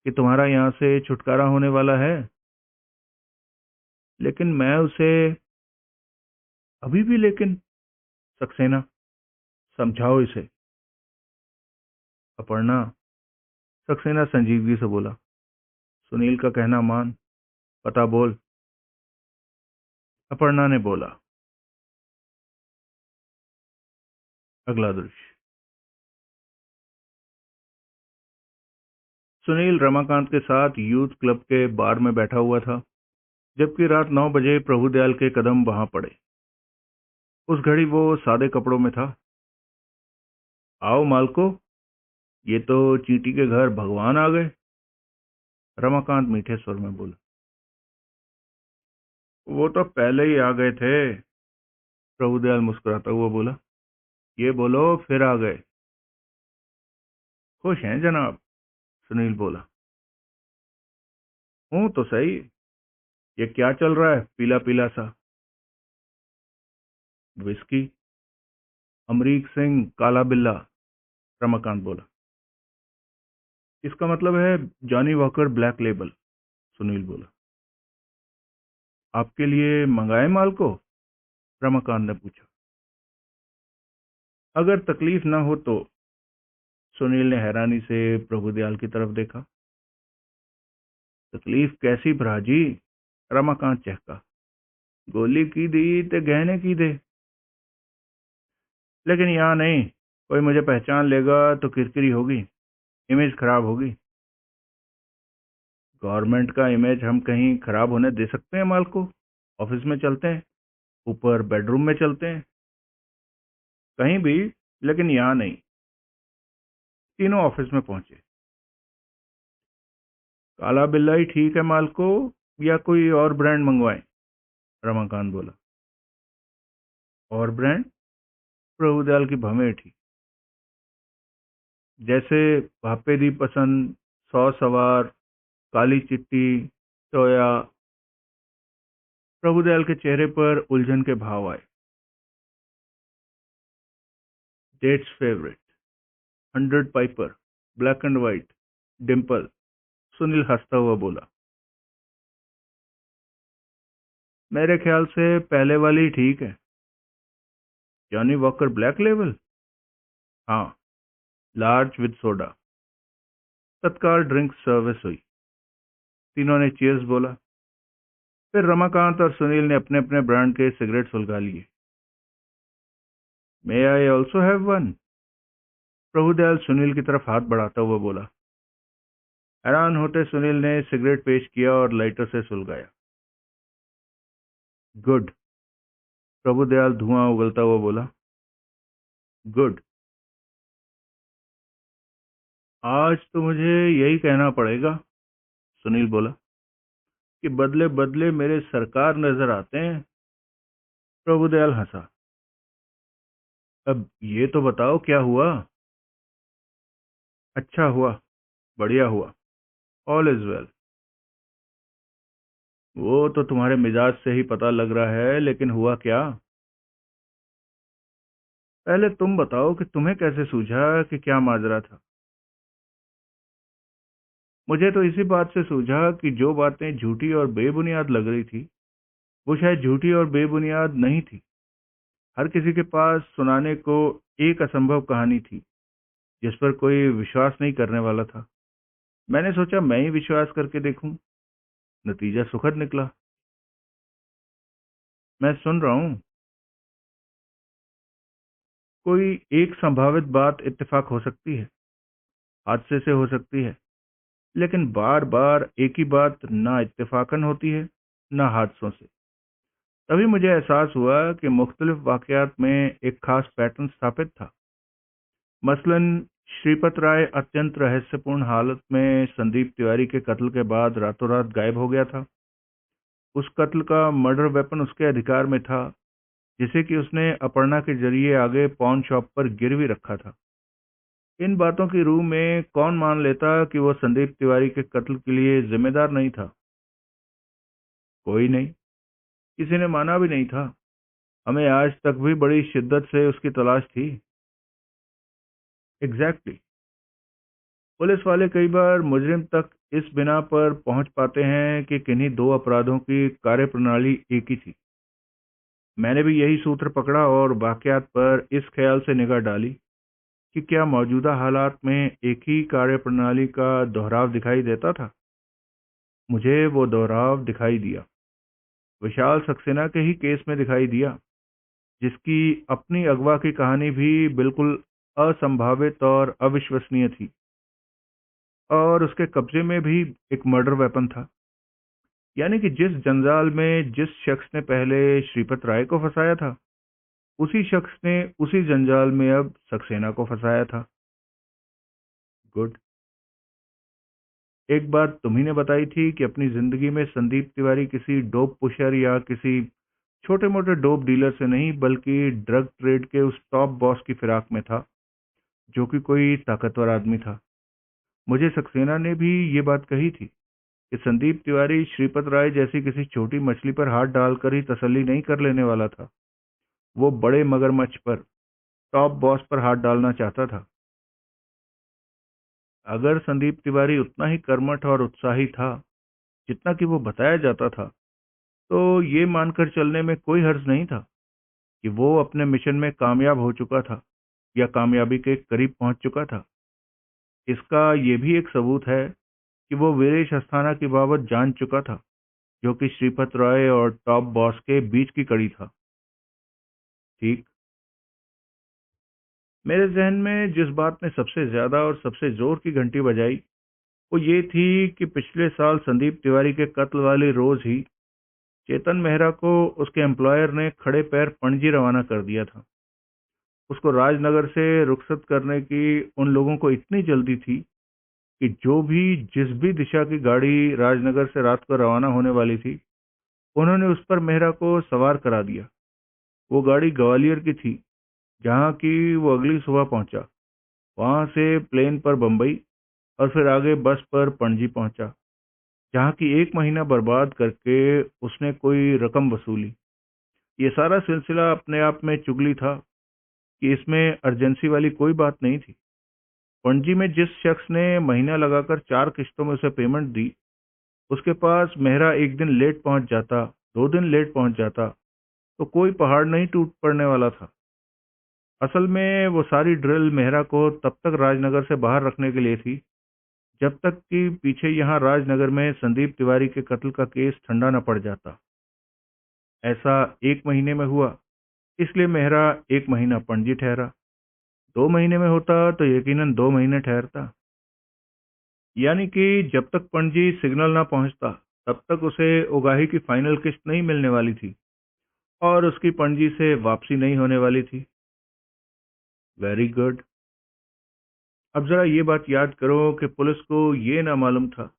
कि तुम्हारा यहाँ से छुटकारा होने वाला है। लेकिन मैं उसे, अभी भी लेकिन? सक्सेना, समझाओ इसे। अपर्णा, सक्सेना संजीदगी से बोला। सुनील का कहना मान, पता बोल। अपर्णा ने बोला। अगला दृश्य। सुनील रमाकांत के साथ यूथ क्लब के बार में बैठा हुआ था, जबकि रात 9 बजे प्रभुदयाल के कदम वहां पड़े। उस घड़ी वो सादे कपड़ों में था। आओ मालको, ये तो चींटी के घर भगवान आ गए। रमाकांत मीठे स्वर में बोला। वो तो पहले ही आ गए थे। प्रभुदयाल मुस्कुराता हुआ बोला। ये बोलो, फिर आ गए। खुश हैं जनाब? सुनील बोला। हूं तो सही। ये क्या चल रहा है पीला पीला सा? विस्की। अमरीक सिंह काला बिल्ला। रमाकांत बोला। इसका मतलब है Johnny walker black label. Sunil बोला। आपके लिए मंगाए माल को? रमाकांत ने पूछा। अगर तकलीफ ना हो तो। सुनील ने हैरानी से प्रभुदयाल की तरफ देखा। तकलीफ कैसी भराजी? रमाकांत चहका। गोली की दी ते गहने की दे। लेकिन यहाँ नहीं। कोई मुझे पहचान लेगा तो किरकिरी होगी, इमेज खराब होगी। गवर्नमेंट का इमेज हम कहीं खराब होने दे सकते हैं माल को? ऑफिस में चलते हैं, ऊपर बेडरूम में चलते हैं, कहीं भी, लेकिन यहाँ नहीं। तीनों ऑफिस में पहुंचे। काला बिल्ला ही ठीक है माल को, या कोई और ब्रांड मंगवाएं? रमाकांत बोला। और ब्रांड? प्रभुदयाल की भवें थी। जैसे भापे दी पसंद, 100 सवार, काली चिट्टी, टोया। प्रभुदयाल के चेहरे पर उलझन के भाव आए। That's favourite, 100 pipers, black and white, dimple. Sunil हंसता हुआ बोला, मेरे ख्याल से पहले वाली ठीक है। Johnny walker black level? हाँ, लार्ज विद सोडा। तत्काल ड्रिंक सर्विस हुई। तीनों ने चीयर्स बोला। फिर रमाकांत और सुनील ने अपने अपने ब्रांड के सिगरेट सुलगा लिए। May I also have one? Prabhudayal Sunil की तरफ हाथ बढ़ाता हुआ बोला। हैरान होते सुनील ने सिगरेट पेश किया और लाइटर से सुलगाया। गुड। प्रभुदयाल धुआं उगलता हुआ बोला। गुड। आज तो मुझे यही कहना पड़ेगा, सुनील बोला, कि बदले बदले मेरे सरकार नजर आते हैं। प्रभुदयाल हंसा। अब ये तो बताओ क्या हुआ? अच्छा हुआ, बढ़िया हुआ, ऑल इज वेल। वो तो तुम्हारे मिजाज से ही पता लग रहा है, लेकिन हुआ क्या? पहले तुम बताओ कि तुम्हें कैसे सूझा कि क्या माजरा था। मुझे तो इसी बात से सूझा कि जो बातें झूठी और बेबुनियाद लग रही थी, वो शायद झूठी और बेबुनियाद नहीं थी। हर किसी के पास सुनाने को एक असंभव कहानी थी जिस पर कोई विश्वास नहीं करने वाला था। मैंने सोचा मैं ही विश्वास करके देखूं। नतीजा सुखद निकला। मैं सुन रहा हूं। कोई एक संभावित बात इत्तेफाक हो सकती है, हादसे से हो सकती है, लेकिन बार बार एक ही बात ना इत्तेफाकन होती है, ना हादसों से। तभी मुझे एहसास हुआ कि मुख्तलिफ वाकयात में एक खास पैटर्न स्थापित था। मसलन श्रीपत राय अत्यंत रहस्यपूर्ण हालत में संदीप तिवारी के कत्ल के बाद रातों रात गायब हो गया था। उस कत्ल का मर्डर वेपन उसके अधिकार में था, जिसे कि उसने अपर्णा के जरिए आगे पॉन शॉप पर गिरवी रखा था। इन बातों की रूह में कौन मान लेता कि वो संदीप तिवारी के कत्ल के लिए जिम्मेदार नहीं था? कोई नहीं, किसी ने माना भी नहीं था। हमें आज तक भी बड़ी शिद्दत से उसकी तलाश थी। एग्जैक्टली। पुलिस वाले कई बार मुजरिम तक इस बिना पर पहुंच पाते हैं कि किन्हीं दो अपराधों की कार्यप्रणाली एक ही थी। मैंने भी यही सूत्र पकड़ा और वाकयात पर इस ख्याल से निगाह डाली कि क्या मौजूदा हालात में एक ही कार्यप्रणाली का दोहराव दिखाई देता था। मुझे वो दोहराव दिखाई दिया। विशाल सक्सेना के ही केस में दिखाई दिया, जिसकी अपनी अगवा की कहानी भी बिल्कुल असंभावित और अविश्वसनीय थी, और उसके कब्जे में भी एक मर्डर वेपन था। यानी कि जिस जंजाल में जिस शख्स ने पहले श्रीपत राय को फंसाया था, उसी शख्स ने उसी जंजाल में अब सक्सेना को फंसाया था। गुड। एक बात तुम्ही ने बताई थी कि अपनी जिंदगी में संदीप तिवारी किसी डोप पुशर या किसी छोटे मोटे डोप डीलर से नहीं, बल्कि ड्रग ट्रेड के उस टॉप बॉस की फिराक में था, जो कि कोई ताकतवर आदमी था। मुझे सक्सेना ने भी ये बात कही थी कि संदीप तिवारी श्रीपत राय जैसी किसी छोटी मछली पर हाथ डालकर ही तसल्ली नहीं कर लेने वाला था। वो बड़े मगरमच्छ पर, टॉप बॉस पर हाथ डालना चाहता था। अगर संदीप तिवारी उतना ही कर्मठ और उत्साही था जितना कि वो बताया जाता था, तो ये मानकर चलने में कोई हर्ज नहीं था कि वो अपने मिशन में कामयाब हो चुका था या कामयाबी के करीब पहुंच चुका था। इसका ये भी एक सबूत है कि वो वीरेश अस्थाना की बाबत जान चुका था, जो कि श्रीपत रॉय और टॉप बॉस के बीच की कड़ी था। ठीक। मेरे जहन में जिस बात ने सबसे ज्यादा और सबसे जोर की घंटी बजाई, वो ये थी कि पिछले साल संदीप तिवारी के कत्ल वाले रोज ही चेतन मेहरा को उसके एम्प्लॉयर ने खड़े पैर पणजी रवाना कर दिया था। उसको राजनगर से रुखसत करने की उन लोगों को इतनी जल्दी थी कि जो भी जिस भी दिशा की गाड़ी राजनगर से रात को रवाना होने वाली थी, उन्होंने उस पर मेहरा को सवार करा दिया। वो गाड़ी ग्वालियर की थी, जहाँ की वो अगली सुबह पहुंचा। वहां से प्लेन पर बंबई, और फिर आगे बस पर पणजी पहुंचा, जहां की 1 महीना बर्बाद करके उसने कोई रकम वसूली। ये सारा सिलसिला अपने आप में चुगली था कि इसमें अर्जेंसी वाली कोई बात नहीं थी। पणजी में जिस शख्स ने महीना लगाकर 4 किश्तों में उसे पेमेंट दी, उसके पास मेहरा एक दिन लेट पहुंच जाता, 2 दिन लेट पहुंच जाता, तो कोई पहाड़ नहीं टूट पड़ने वाला था। असल में वो सारी ड्रिल मेहरा को तब तक राजनगर से बाहर रखने के लिए थी, जब तक कि पीछे यहाँ राजनगर में संदीप तिवारी के कत्ल का केस ठंडा न पड़ जाता। ऐसा 1 महीने में हुआ, इसलिए मेहरा 1 महीना पणजी ठहरा। 2 महीने में होता तो यकीनन 2 महीने ठहरता। यानी कि जब तक पणजी सिग्नल ना पहुंचता, तब तक उसे उगाही की फाइनल किस्त नहीं मिलने वाली थी और उसकी पणजी से वापसी नहीं होने वाली थी। Very good. अब जरा ये बात याद करो कि पुलिस को ये ना मालूम था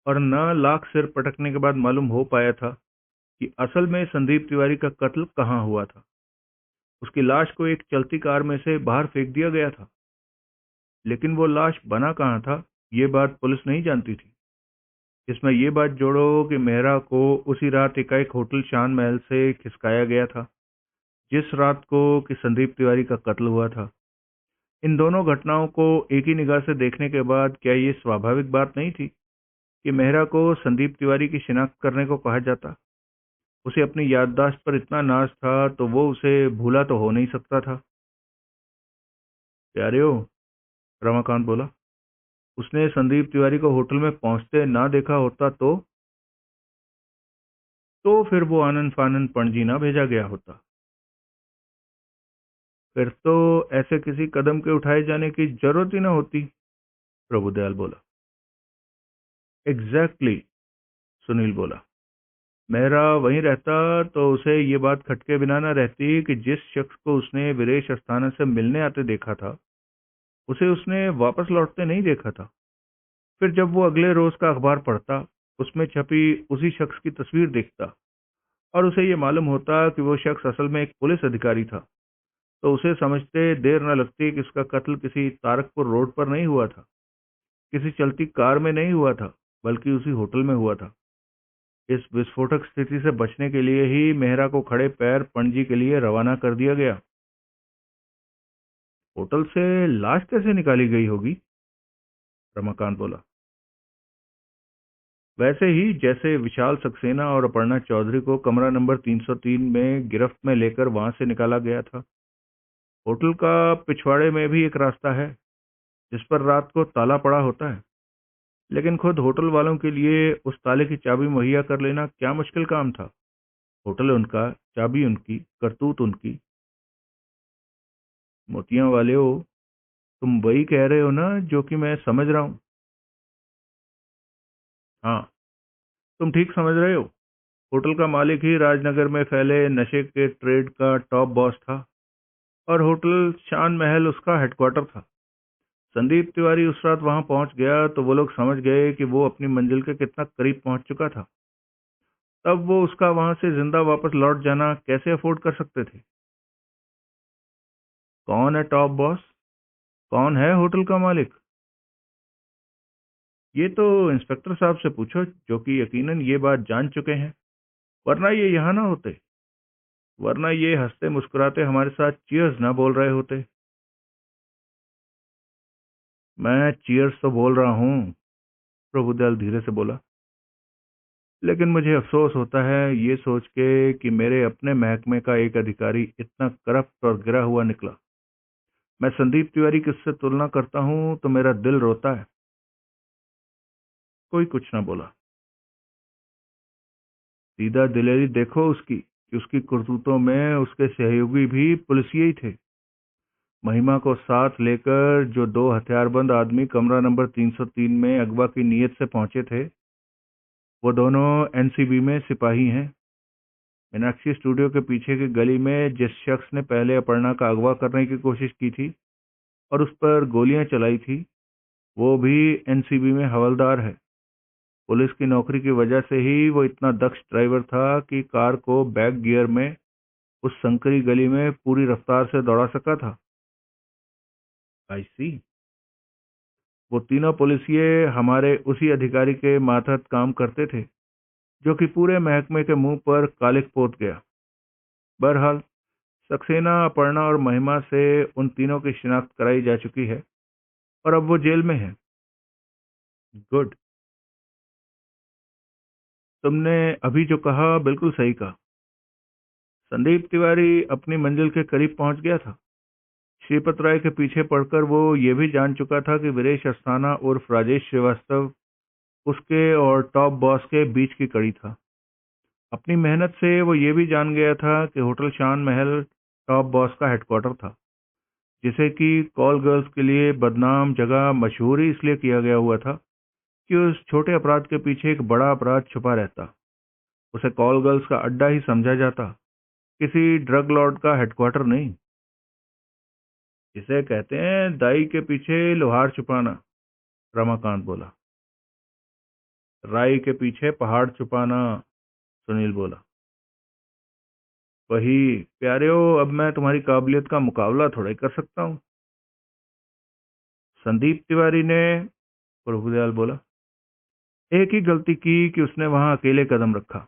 और न लाख सिर पटकने के बाद मालूम हो पाया था कि असल में संदीप तिवारी का कत्ल कहाँ हुआ था। उसकी लाश को एक चलती कार में से बाहर फेंक दिया गया था, लेकिन वो लाश बना कहाँ था, ये बात पुलिस नहीं जानती थी। इसमें ये बात जोड़ो कि मेहरा को उसी रात एकाएक होटल शान महल से खिसकाया गया था, जिस रात को कि संदीप तिवारी का कत्ल हुआ था। इन दोनों घटनाओं को एक ही निगाह से देखने के बाद क्या ये स्वाभाविक बात नहीं थी कि मेहरा को संदीप तिवारी की शिनाख्त करने को कहा जाता? उसे अपनी याददाश्त पर इतना नाज था तो वो उसे भूला तो हो नहीं सकता था। प्यारे हो, रमाकांत बोला, उसने संदीप तिवारी को होटल में पहुंचते ना देखा होता तो फिर वो आनन फानन पणजी ना भेजा गया होता। फिर तो ऐसे किसी कदम के उठाए जाने की जरूरत ही ना होती, प्रभुदयाल बोला। एग्जैक्टली, सुनील बोला। मेहरा वहीं रहता तो उसे ये बात खटके बिना ना रहती कि जिस शख्स को उसने वीरेश अस्थाना से मिलने आते देखा था, उसे उसने वापस लौटते नहीं देखा था। फिर जब वो अगले रोज का अखबार पढ़ता, उसमें छपी उसी शख्स की तस्वीर देखता और उसे ये मालूम होता कि वो शख्स असल में एक पुलिस अधिकारी था, तो उसे समझते देर न लगती कि उसका कत्ल किसी तारकपुर रोड पर नहीं हुआ था, किसी चलती कार में नहीं हुआ था, बल्कि उसी होटल में हुआ था। इस विस्फोटक स्थिति से बचने के लिए ही मेहरा को खड़े पैर पणजी के लिए रवाना कर दिया गया। होटल से लाश कैसे निकाली गई होगी? रमाकांत बोला। वैसे ही जैसे विशाल सक्सेना और अपर्णा चौधरी को कमरा नंबर 303 में गिरफ्त में लेकर वहां से निकाला गया था। होटल का पिछवाड़े में भी एक रास्ता है, जिस पर रात को ताला पड़ा होता है, लेकिन खुद होटल वालों के लिए उस ताले की चाबी मुहैया कर लेना क्या मुश्किल काम था। होटल उनका, चाबी उनकी, करतूत उनकी। मोतियां वाले हो, तुम वही कह रहे हो ना जो कि मैं समझ रहा हूँ? हाँ, तुम ठीक समझ रहे हो। होटल का मालिक ही राजनगर में फैले नशे के ट्रेड का टॉप बॉस था और होटल शान महल उसका हेडक्वार्टर था। संदीप तिवारी उस रात वहां पहुंच गया तो वो लोग समझ गए कि वो अपनी मंजिल के कितना करीब पहुंच चुका था। तब वो उसका वहां से जिंदा वापस लौट जाना कैसे अफोर्ड कर सकते थे? कौन है टॉप बॉस? कौन है होटल का मालिक? ये तो इंस्पेक्टर साहब से पूछो, जो कि यकीनन ये बात जान चुके हैं, वरना ये यहाँ ना होते। वरना ये हंसते मुस्कुराते हमारे साथ चीयर्स ना बोल रहे होते। मैं चीयर्स तो बोल रहा हूँ, प्रभुदयाल धीरे से बोला, लेकिन मुझे अफसोस होता है ये सोच के कि मेरे अपने महकमे का एक अधिकारी इतना करप्ट और गिरा हुआ निकला। मैं संदीप तिवारी की उससे तुलना करता हूँ तो मेरा दिल रोता है। कोई कुछ ना बोला। सीधा दिलेरी देखो उसकी कि उसकी करतूतों में उसके सहयोगी भी पुलिसिए ही थे। महिमा को साथ लेकर जो दो हथियारबंद आदमी कमरा नंबर 303 में अगवा की नीयत से पहुंचे थे, वो दोनों एनसीबी में सिपाही हैं। मीनाक्षी स्टूडियो के पीछे की गली में जिस शख्स ने पहले अपर्णा का अगवा करने की कोशिश की थी और उस पर गोलियां चलाई थी, वो भी एनसीबी में हवलदार है। पुलिस की नौकरी की वजह से ही वो इतना दक्ष ड्राइवर था कि कार को बैक गियर में उस संकरी गली में पूरी रफ्तार से दौड़ा सका था। आई सी। वो तीनों पुलिसिये हमारे उसी अधिकारी के मातहत काम करते थे जो कि पूरे महकमे के मुंह पर कालिख पोत गया। बहरहाल सक्सेना, अपर्णा और महिमा से उन तीनों की शिनाख्त कराई जा चुकी है और अब वो जेल में है। गुड। तुमने अभी जो कहा बिल्कुल सही कहा। संदीप तिवारी अपनी मंजिल के करीब पहुंच गया था। श्रीपत राय के पीछे पड़कर वो ये भी जान चुका था कि वीरेश अस्थाना उर्फ राजेश श्रीवास्तव उसके और टॉप बॉस के बीच की कड़ी था। अपनी मेहनत से वो ये भी जान गया था कि होटल शान महल टॉप बॉस का हेडक्वार्टर था, जिसे कि कॉल गर्ल्स के लिए बदनाम जगह मशहूर ही इसलिए किया गया हुआ था कि उस छोटे अपराध के पीछे एक बड़ा अपराध छुपा रहता। उसे कॉल गर्ल्स का अड्डा ही समझा जाता, किसी ड्रग लॉर्ड का हेडक्वार्टर नहीं। इसे कहते हैं दाई के पीछे लोहार छुपाना, रमाकांत बोला। राई के पीछे पहाड़ छुपाना, सुनील बोला। वही प्यारे हो, अब मैं तुम्हारी काबिलियत का मुकाबला थोड़ा ही कर सकता हूँ। संदीप तिवारी ने, प्रभुदयाल बोला, एक ही गलती की कि उसने वहां अकेले कदम रखा।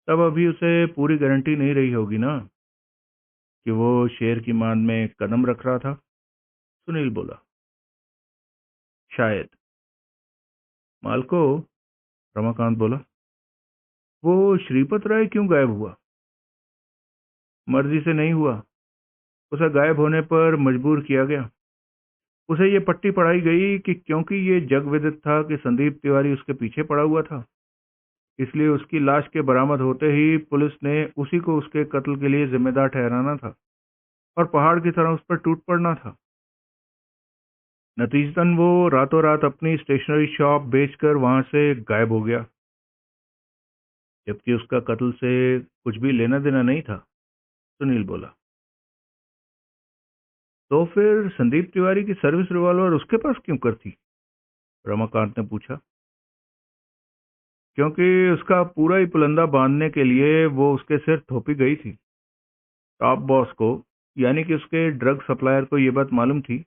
तब अभी उसे पूरी गारंटी नहीं रही होगी ना कि वो शेर की मान में कदम रख रहा था, सुनील बोला। शायद। मालको, रमाकांत बोला, वो श्रीपत राय क्यों गायब हुआ? मर्जी से नहीं हुआ, उसे गायब होने पर मजबूर किया गया। उसे ये पट्टी पढ़ाई गई कि क्योंकि ये जग विदित था कि संदीप तिवारी उसके पीछे पड़ा हुआ था, इसलिए उसकी लाश के बरामद होते ही पुलिस ने उसी को उसके कत्ल के लिए जिम्मेदार ठहराना था और पहाड़ की तरह उस पर टूट पड़ना था। नतीजतन वो रातों रात अपनी स्टेशनरी शॉप बेचकर वहां से गायब हो गया, जबकि उसका कत्ल से कुछ भी लेना देना नहीं था, सुनील बोला। तो फिर संदीप तिवारी की सर्विस रिवॉल्वर उसके पास क्यों कर थी? रमाकांत ने पूछा। क्योंकि उसका पूरा ही पुलंदा बांधने के लिए वो उसके सिर थोपी गई थी। टॉप बॉस को, यानी कि उसके ड्रग सप्लायर को, ये बात मालूम थी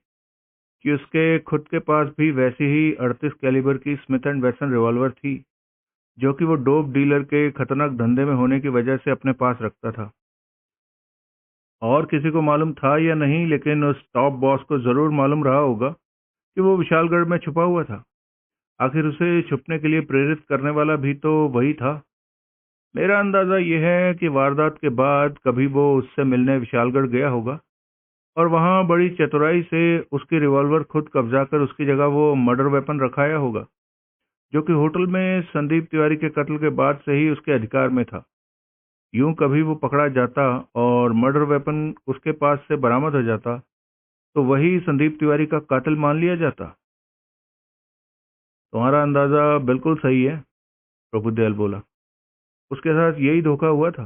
कि उसके खुद के पास भी वैसी ही 38 कैलिबर की स्मिथ एंड वेसन रिवॉल्वर थी, जो कि वो डोप डीलर के खतरनाक धंधे में होने की वजह से अपने पास रखता था। और किसी को मालूम था या नहीं, लेकिन उस टॉप बॉस को जरूर मालूम रहा होगा कि वो विशालगढ़ में छुपा हुआ था। आखिर उसे छुपने के लिए प्रेरित करने वाला भी तो वही था। मेरा अंदाजा यह है कि वारदात के बाद कभी वो उससे मिलने विशालगढ़ गया होगा और वहां बड़ी चतुराई से उसकी रिवॉल्वर खुद कब्जा कर उसकी जगह वो मर्डर वेपन रखाया होगा, जो कि होटल में संदीप तिवारी के कत्ल के बाद से ही उसके अधिकार में था। यूं कभी वो पकड़ा जाता और मर्डर वेपन उसके पास से बरामद हो जाता तो वही संदीप तिवारी का कातिल मान लिया जाता। तुम्हारा अंदाजा बिल्कुल सही है, प्रभुदयाल बोला। उसके साथ यही धोखा हुआ था।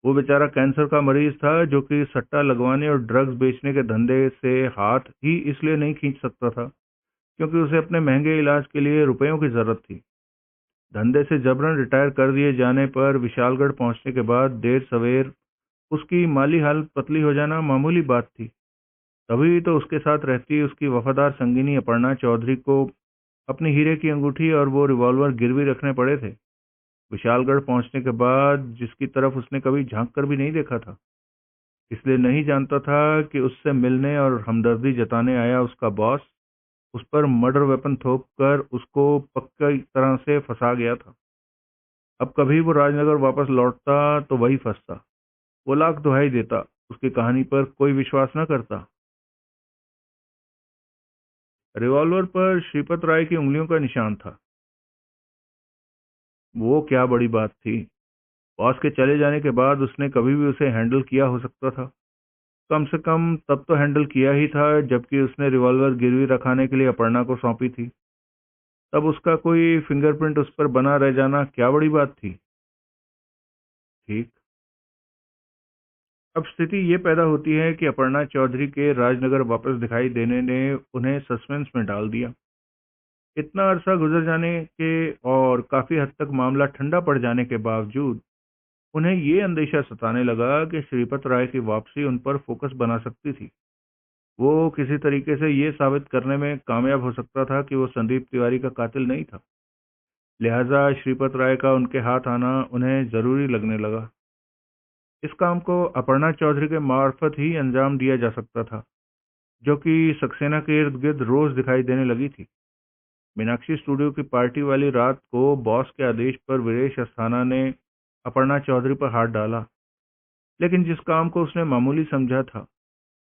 वो बेचारा कैंसर का मरीज था जो कि सट्टा लगवाने और ड्रग्स बेचने के धंधे से हाथ ही इसलिए नहीं खींच सकता था क्योंकि उसे अपने महंगे इलाज के लिए रुपयों की जरूरत थी। धंधे से जबरन रिटायर कर दिए जाने पर विशालगढ़ पहुंचने के बाद देर सवेर उसकी माली हालत पतली हो जाना मामूली बात थी। तभी तो उसके साथ रहती उसकी वफादार संगिनी अपर्णा चौधरी को अपनी हीरे की अंगूठी और वो रिवॉल्वर गिरवी रखने पड़े थे। विशालगढ़ पहुंचने के बाद जिसकी तरफ उसने कभी झांक कर भी नहीं देखा था, इसलिए नहीं जानता था कि उससे मिलने और हमदर्दी जताने आया उसका बॉस उस पर मर्डर वेपन थोप कर उसको पक्की तरह से फंसा गया था। अब कभी वो राजनगर वापस लौटता तो वही फंसता। वो लाख दुहाई देता, उसकी कहानी पर कोई विश्वास न करता। रिवॉल्वर पर श्रीपत राय की उंगलियों का निशान था। वो क्या बड़ी बात थी। बॉस के चले जाने के बाद उसने कभी भी उसे हैंडल किया हो सकता था। कम से कम तब तो हैंडल किया ही था जबकि उसने रिवॉल्वर गिरवी रखाने के लिए अपर्णा को सौंपी थी। तब उसका कोई फिंगरप्रिंट उस पर बना रह जाना क्या बड़ी बात थी। ठीक। अब स्थिति ये पैदा होती है कि अपर्णा चौधरी के राजनगर वापस दिखाई देने ने उन्हें सस्पेंस में डाल दिया। इतना अरसा गुजर जाने के और काफी हद तक मामला ठंडा पड़ जाने के बावजूद उन्हें ये अंदेशा सताने लगा कि श्रीपत राय की वापसी उन पर फोकस बना सकती थी। वो किसी तरीके से ये साबित करने में कामयाब हो सकता था कि वो संदीप तिवारी का कातिल नहीं था। लिहाजा श्रीपत राय का उनके हाथ आना उन्हें जरूरी लगने लगा। इस काम को अपर्णा चौधरी के मार्फत ही अंजाम दिया जा सकता था, जो कि सक्सेना के इर्द गिर्द रोज दिखाई देने लगी थी। मीनाक्षी स्टूडियो की पार्टी वाली रात को बॉस के आदेश पर वीरेश अस्थाना ने अपर्णा चौधरी पर हाथ डाला, लेकिन जिस काम को उसने मामूली समझा था,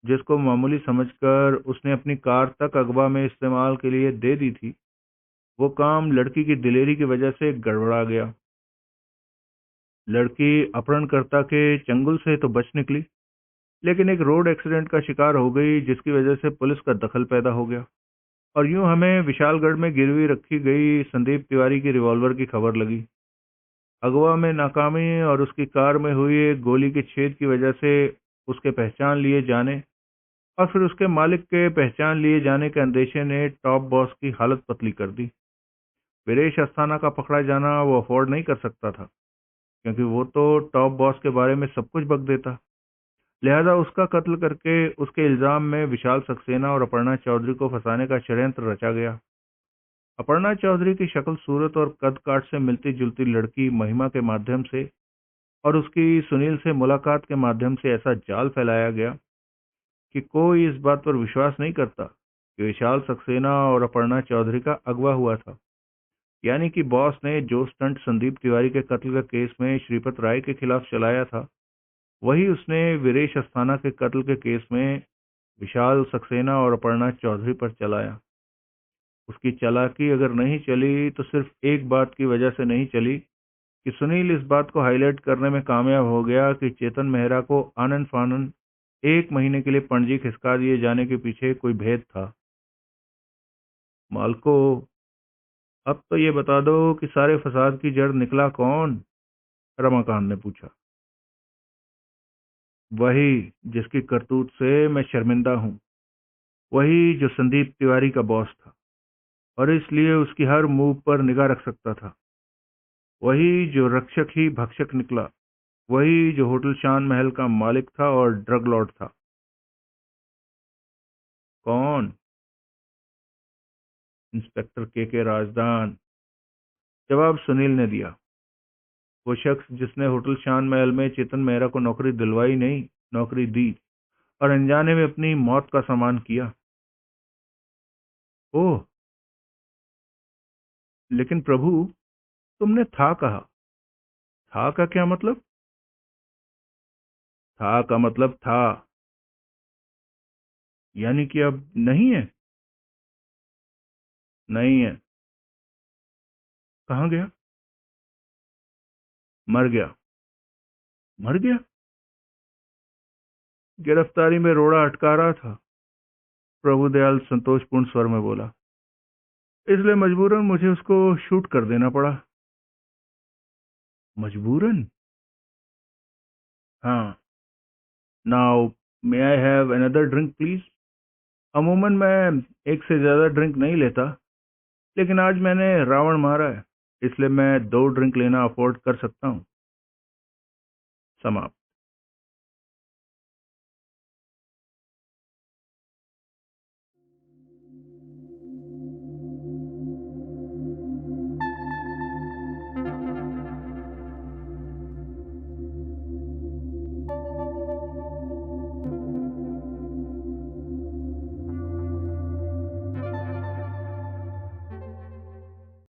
जिसको मामूली समझकर उसने अपनी कार तक अगवा में इस्तेमाल के लिए दे दी थी, वो काम लड़की की दिलेरी की वजह से गड़बड़ा गया। लड़की अपहरणकर्ता के चंगुल से तो बच निकली, लेकिन एक रोड एक्सीडेंट का शिकार हो गई, जिसकी वजह से पुलिस का दखल पैदा हो गया। और यूं हमें विशालगढ़ में गिरवी रखी गई संदीप तिवारी की रिवॉल्वर की खबर लगी। अगवा में नाकामी और उसकी कार में हुई एक गोली के छेद की वजह से उसके पहचान लिए जाने और फिर उसके मालिक के पहचान लिए जाने के अंदेशे ने टॉप बॉस की हालत पतली कर दी। वीरेश अस्थाना का पकड़ा जाना वो अफोर्ड नहीं कर सकता था, क्योंकि वो तो टॉप बॉस के बारे में सब कुछ बक देता। लिहाजा उसका कत्ल करके उसके इल्जाम में विशाल सक्सेना और अपर्णा चौधरी को फंसाने का षड्यंत्र रचा गया। अपर्णा चौधरी की शक्ल सूरत और कद काठ से मिलती जुलती लड़की महिमा के माध्यम से और उसकी सुनील से मुलाकात के माध्यम से ऐसा जाल फैलाया गया कि कोई इस बात पर विश्वास नहीं करता कि विशाल सक्सेना और अपर्णा चौधरी का अगवा हुआ था। यानी कि बॉस ने जो स्टंट संदीप तिवारी के कत्ल का केस में श्रीपत राय के खिलाफ चलाया था, वही उसने वीरेश अस्थाना के कत्ल के केस में विशाल सक्सेना और अपर्णा चौधरी पर चलाया। उसकी चालाकी अगर नहीं चली तो सिर्फ एक बात की वजह से नहीं चली कि सुनील इस बात को हाईलाइट करने में कामयाब हो गया कि चेतन मेहरा को आनन फानन 1 महीने के लिए पणजी खिसका दिए जाने के पीछे कोई भेद था। मालको, अब तो ये बता दो कि सारे फसाद की जड़ निकला कौन? रमाकांत ने पूछा। वही जिसकी करतूत से मैं शर्मिंदा हूँ, वही जो संदीप तिवारी का बॉस था और इसलिए उसकी हर मूव पर निगाह रख सकता था। वही जो रक्षक ही भक्षक निकला, वही जो होटल शान महल का मालिक था और ड्रग लॉर्ड था। कौन? इंस्पेक्टर के राजदान। जवाब सुनील ने दिया। वो शख्स जिसने होटल शान महल में चेतन मेहरा को नौकरी दिलवाई नहीं, नौकरी दी और अनजाने में अपनी मौत का सामान किया। ओह, लेकिन प्रभु, तुमने था कहा। था का क्या मतलब? था का मतलब था, यानी कि अब नहीं है? नहीं है। कहाँ गया? मर गया। मर गया? गिरफ्तारी में रोड़ा अटका रहा था, प्रभुदयाल संतोषपूर्ण स्वर में बोला। इसलिए मजबूरन मुझे उसको शूट कर देना पड़ा। मजबूरन? हाँ। Now may I have another drink please? अमूमन मैं एक से ज्यादा ड्रिंक नहीं लेता, लेकिन आज मैंने रावण मारा है, इसलिए मैं 2 ड्रिंक लेना अफोर्ड कर सकता हूँ। समाप्त।